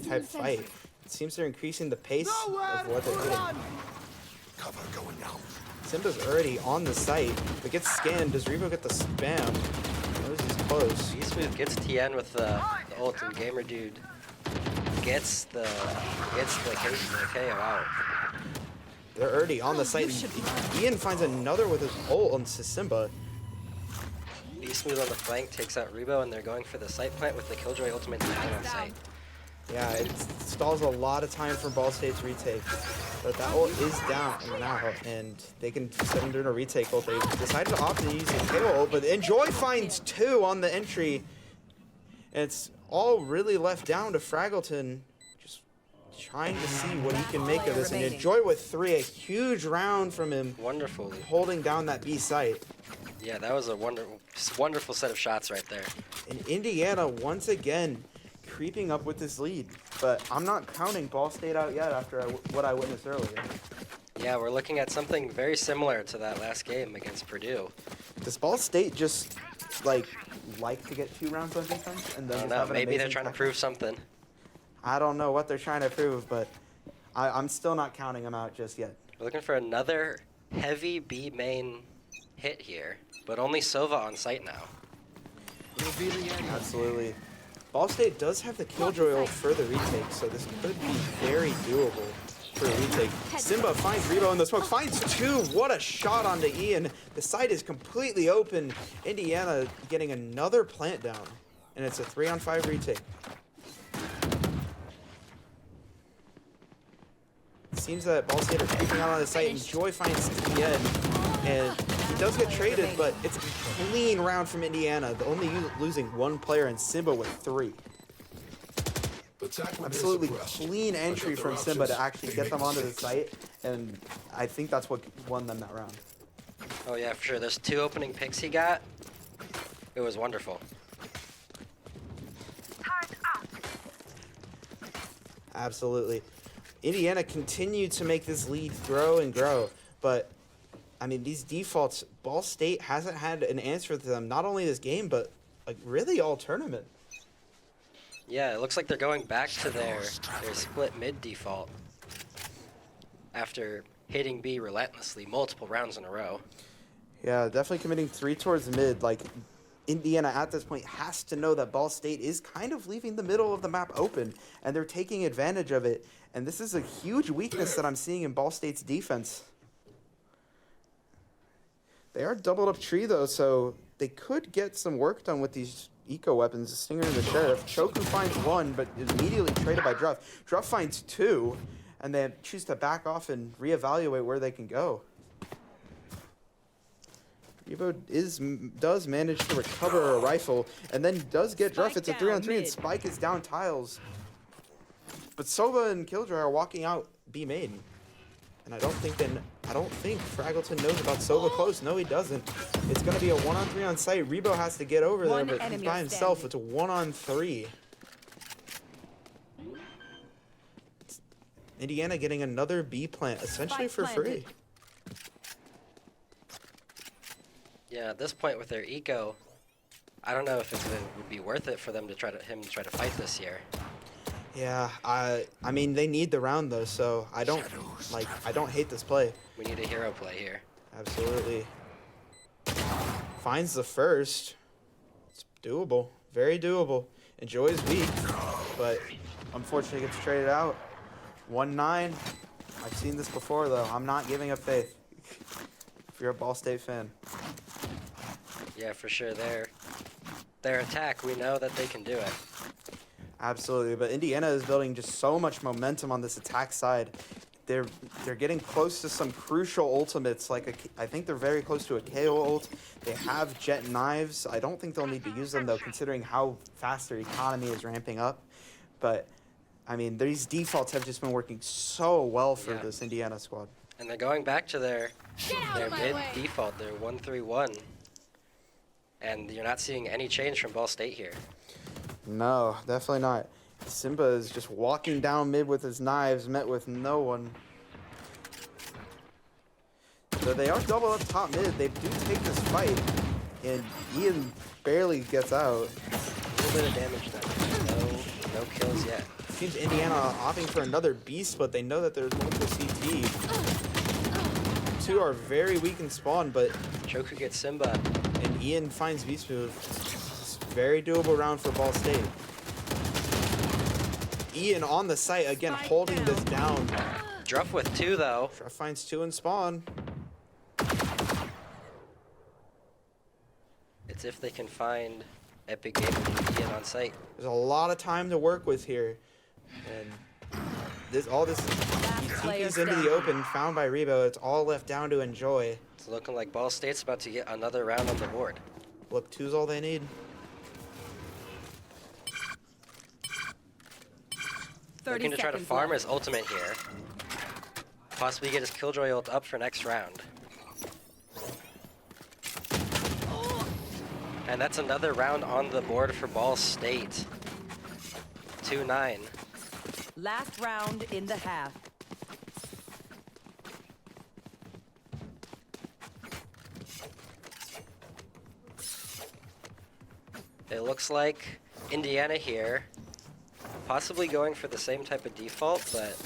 type fight. It seems they're increasing the pace of what they're hitting. Cover going out. Simba's already on the site, but gets scanned. Does Rebo get the spam? Knows he's close. B-Smooth gets TN with the ult, and Gamer Dude gets the KO out. They're already on the site. Ian finds another with his ult on Simba. B-Smooth on the flank takes out Rebo, and they're going for the site plant with the Killjoy ultimate down on site. Yeah, it stalls a lot of time for Ball State's retake. But that ult is down now, and they can send in a retake ult. They decided to opt to use the KO ult, but Enjoy finds 2 on the entry. And it's all really left down to Fraggleton, just trying to see what he can make of this. And Enjoy with 3, a huge round from him. Wonderfully. Holding down that B site. Yeah, that was a wonderful set of shots right there. And Indiana, once again, creeping up with this lead. But I'm not counting Ball State out yet after what I witnessed earlier. Yeah, we're looking at something very similar to that last game against Purdue. Does Ball State just like to get 2 rounds on defense and then just have an maybe they're amazing trying to tactic? prove something. I don't know what they're trying to prove, but I'm still not counting them out just yet. We're looking for another heavy B main hit here, but only Sova on site now. Absolutely. Ball State does have the Killjoy ult for the retake, so this could be very doable for a retake. Simba finds Rebo in the smoke, finds 2. What a shot onto Ian. The site is completely open. Indiana getting another plant down, and it's a 3-on-5 retake. seems that Ball State are creeping out on the site, and Joy finds TN, and he does get traded, but it's a clean round from Indiana. The only losing one player, and Simba with 3. Absolutely clean entry from Simba to actually get them onto the site, and I think that's what won them that round. Oh yeah, for sure. Those 2 opening picks he got, it was wonderful. Absolutely. Indiana continued to make this lead grow and grow, but I mean, these defaults, Ball State hasn't had an answer to them, not only this game, but like really all tournament. Yeah, it looks like they're going back to their split mid default after hitting B relentlessly multiple rounds in a row. Yeah, definitely committing 3 towards mid. Like, Indiana at this point has to know that Ball State is kind of leaving the middle of the map open, and they're taking advantage of it. And this is a huge weakness that I'm seeing in Ball State's defense. They are doubled up tree, though, so they could get some work done with these eco weapons, the Stinger and the Sheriff. Choku finds 1, but is immediately traded by Druff. Druff finds 2, and they choose to back off and reevaluate where they can go. Revo does manage to recover a rifle, and then does get Druff. It's a 3-on-3, and Spike is down tiles. But Sova and Killjoy are walking out B main. And I don't think Fraggleton knows about Sova close. No, he doesn't. It's going to be a 1-on-3 on site. Rebo has to get over there, but he's by himself. It's a 1-on-3. Indiana getting another B plant, essentially for free. Yeah, at this point with their eco, I don't know if it would be worth it for them to try to fight this year. Yeah, I mean they need the round though, so I don't hate this play. We need a hero play here. Absolutely. Finds the first. It's doable, very doable. Enjoy is weak, but unfortunately gets traded out. 1-9. I've seen this before though. I'm not giving up faith. If you're a Ball State fan. Yeah, for sure. Their attack, we know that they can do it. Absolutely, but Indiana is building just so much momentum on this attack side. They're getting close to some crucial ultimates. I think they're very close to a KO ult. They have jet knives. I don't think they'll need to use them though, considering how fast their economy is ramping up. But I mean, these defaults have just been working so well for this Indiana squad. And they're going back to their mid default, their 1-3-1. And you're not seeing any change from Ball State here. No, definitely not. Simba is just walking down mid with his knives, met with no one. So they are double up top mid. They do take this fight, and Ian barely gets out. A little bit of damage though. No kills yet. Seems Indiana opting for another beast, but they know that there's multiple CT. Two are very weak in spawn, but Choku gets Simba. And Ian finds beast move. It's a very doable round for Ball State. Ian on the site again, holding this down. Druff with 2 though. Druff finds 2 in spawn. It's if they can find Epic Gamer and Ian on site. There's a lot of time to work with here. And all this TP's into the open, found by Rebo. It's all left down to enjoy. It's looking like Ball State's about to get another round on the board. Look, 2's all they need. Looking to try to farm his ultimate here. Possibly get his Killjoy ult up for next round. And that's another round on the board for Ball State. 2-9. Last round in the half. It looks like Indiana here, possibly going for the same type of default, but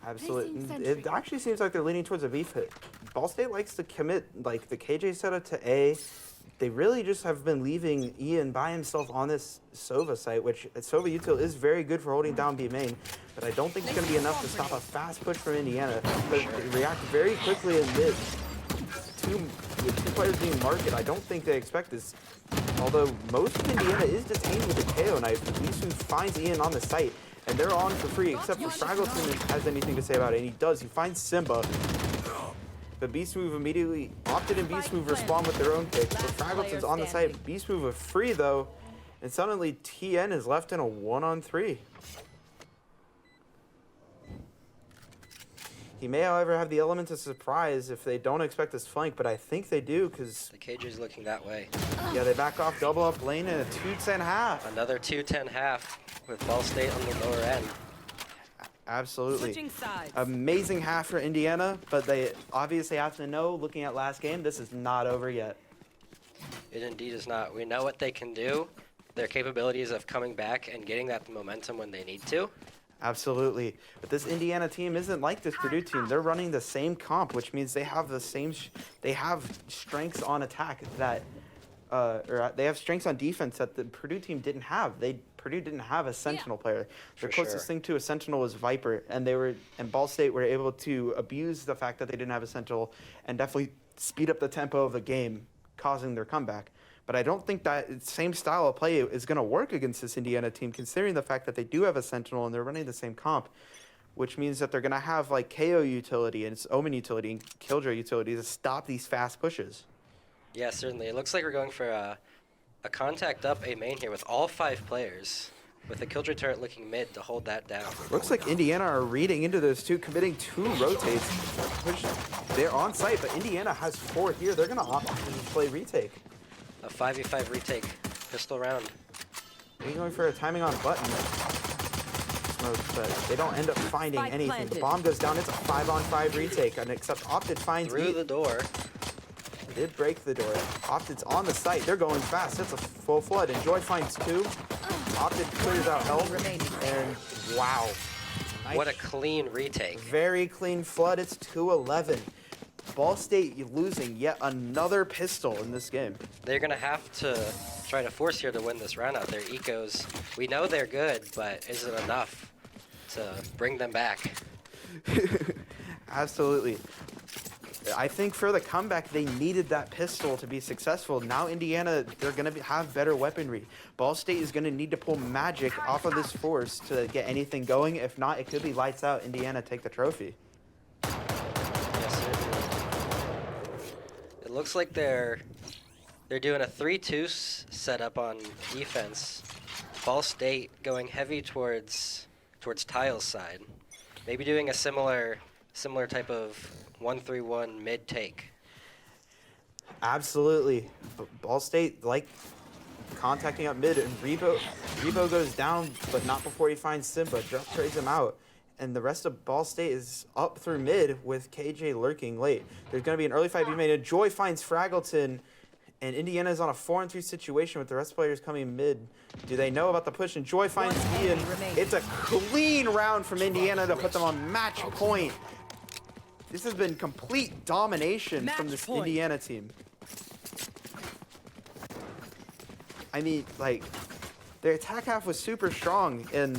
Absolutely. It actually seems like they're leaning towards a beef hit. Ball State likes to commit like the KJ setup to A. They really just have been leaving Ian by himself on this Sova site, which Sova util is very good for holding down B main, but I don't think it's going to be enough to stop a fast push from Indiana. But they react very quickly in mid. With 2 players being market, I don't think they expect this. Although most of Indiana is detained with a KO knife, Lisu finds Ian on the site, And they're on for free, except for Fraggleton has anything to say about it, and he does. He finds Simba. But Beast Move immediately opted, and Beast Move respond with their own pick. So Fraggleton's on the side. Beast Move is free though, and suddenly TN is left in a 1-on-3. He may, however, have the element of surprise if they don't expect this flank, but I think they do because The KJ's looking that way. yeah, they back off, double up lane, and a 2-10 half. Another 2-10 half with Ball State on the lower end. Absolutely. Switching sides. Amazing half for Indiana, but they obviously have to know, looking at last game, this is not over yet. It indeed is not. We know what they can do, their capabilities of coming back and getting that momentum when they need to. Absolutely. But this Indiana team isn't like this Purdue team. They're running the same comp, which means they have the same, they have strengths on attack that, or they have strengths on defense that the Purdue team didn't have. Purdue didn't have a Sentinel player. The closest thing to a Sentinel was Viper, and Ball State were able to abuse the fact that they didn't have a Sentinel and definitely speed up the tempo of the game, causing their comeback. But I don't think that same style of play is going to work against this Indiana team, considering the fact that they do have a Sentinel and they're running the same comp, which means that they're going to have like KO utility and its Omen utility and Killjoy utility to stop these fast pushes. Yeah, certainly. It looks like we're going for a contact up A main here with all 5 players, with the Killjoy turret looking mid to hold that down. Looks like Indiana are reading into those two, committing 2 rotates, which they're on site, but Indiana has 4 here. They're going to opt to just play retake. A 5v5 retake pistol round. They're going for a timing on button. But they don't end up finding Spike anything. planted. The bomb goes down. It's a 5-on-5 retake, and except Opted finds Through the door. Did break the door. Opted's on the site. They're going fast. It's a full flood. And Joy finds 2. Opted clears out health. And wow. Nice. What a clean retake. Very clean flood. It's 2-11. Ball State losing yet another pistol in this game. They're going to have to try to force here to win this round out. Their ecos, we know they're good, but is it enough to bring them back? Absolutely. I think for the comeback, they needed that pistol to be successful. Now Indiana, they're going to have better weaponry. Ball State is going to need to pull magic off of this force to get anything going. If not, it could be lights out. Indiana take the trophy. Yes, certainly. It looks like they're doing a 3-2 setup on defense. Ball State going heavy towards Tile's side. Maybe doing a similar type of 1-3-1 mid take. Absolutely. Ball State like contacting up mid, and Rebo goes down, but not before he finds Simba. Druff trades him out. And the rest of Ball State is up through mid with KJ lurking late. There's going to be an early fight being made. Joy finds Fraggleton, and Indiana's on a 4-on-3 situation with the rest of players coming mid. Do they know about the push? And Joy finds Ian. It's a clean round from Indiana to put them on match point. This has been complete domination from this Indiana team. I mean, like, their attack half was super strong, and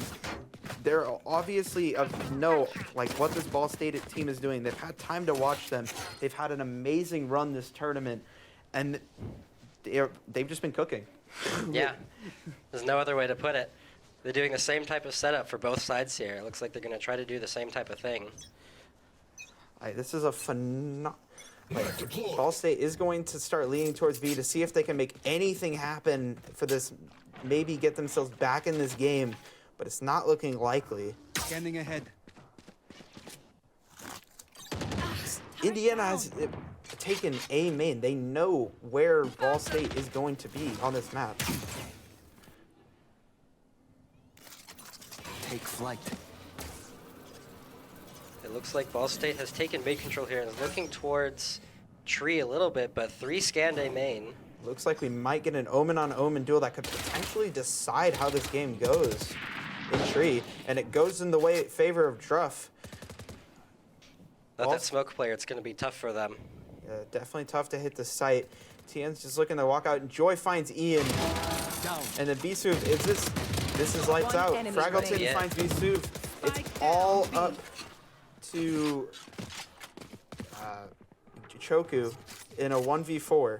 they're obviously know like what this Ball State team is doing. They've had time to watch them. They've had an amazing run this tournament, and they've just been cooking. Yeah, there's no other way to put it. They're doing the same type of setup for both sides here. It looks like they're going to try to do the same type of thing. This is a Ball State is going to start leaning towards B to see if they can make anything happen for this, maybe get themselves back in this game, but it's not looking likely. Scanning ahead. Indiana has taken A main. They know where Ball State is going to be on this map. Take flight. It looks like Ball State has taken mid control here and is looking towards tree a little bit, but 3 scanned A main. Looks like we might get an Omen-on-Omen duel that could potentially decide how this game goes in tree, and it goes in the favor of Druff. Without that smoke player, it's going to be tough for them. Yeah, definitely tough to hit the site. TN's just looking to walk out, and Joy finds Ian. Down. And then BSU, this is lights out. Fraggleton finds BSU. It's all up to Choku in a 1v4.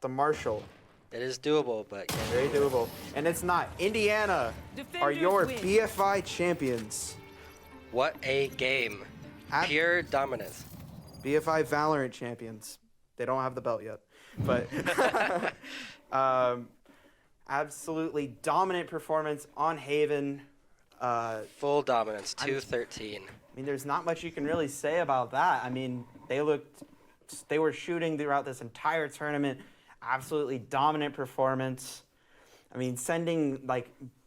The Marshall. It is doable, but Very doable. And it's not. Indiana are Defenders your win. BFI champions. what a game. Ab- Pure dominance. BFI Valorant champions. They don't have the belt yet. But absolutely dominant performance on Haven. Full dominance, 213. I mean, there's not much you can really say about that. I mean, they were shooting throughout this entire tournament. Absolutely dominant performance. I mean,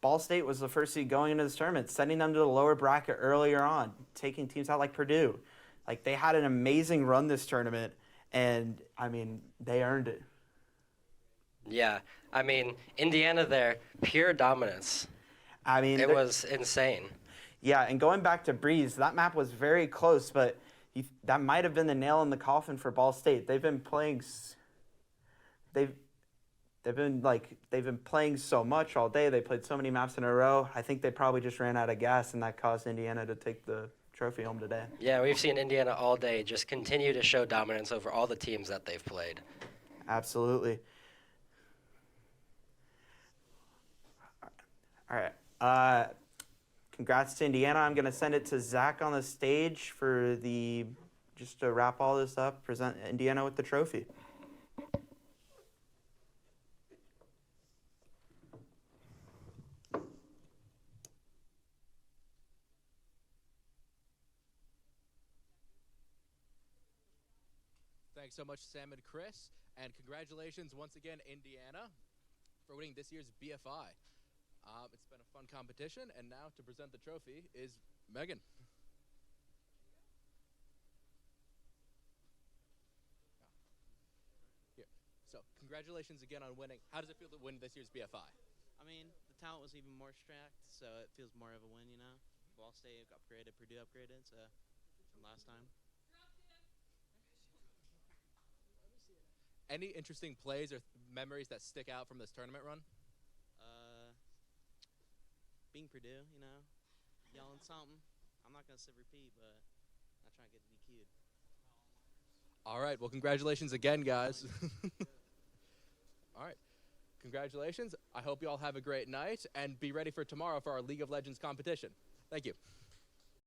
Ball State was the first seed going into this tournament, sending them to the lower bracket earlier on, taking teams out like Purdue. Like, they had an amazing run this tournament, and, I mean, they earned it. Yeah, I mean, Indiana there, pure dominance. I mean, It was insane. Yeah, and going back to Breeze, that map was very close, but that might have been the nail in the coffin for Ball State. They've been playing so much all day. They played so many maps in a row. I think they probably just ran out of gas, and that caused Indiana to take the trophy home today. Yeah, we've seen Indiana all day just continue to show dominance over all the teams that they've played. Absolutely. All right. Congrats to Indiana. I'm going to send it to Zach on the stage for just to wrap all this up, present Indiana with the trophy. Thanks so much, Sam and Chris, and congratulations once again, Indiana, for winning this year's BFI. It's been a fun competition, and now to present the trophy is Megan. Here. So, congratulations again on winning. How does it feel to win this year's BFI? I mean, the talent was even more stacked, so it feels more of a win, you know. Ball State upgraded, Purdue upgraded, so from last time. Any interesting plays or memories that stick out from this tournament run? Being Purdue, you know, yelling something. I'm not gonna say repeat, but not trying to get DQ'd. All right. Well, congratulations again, guys. All right. Congratulations. I hope you all have a great night and be ready for tomorrow for our League of Legends competition. Thank you.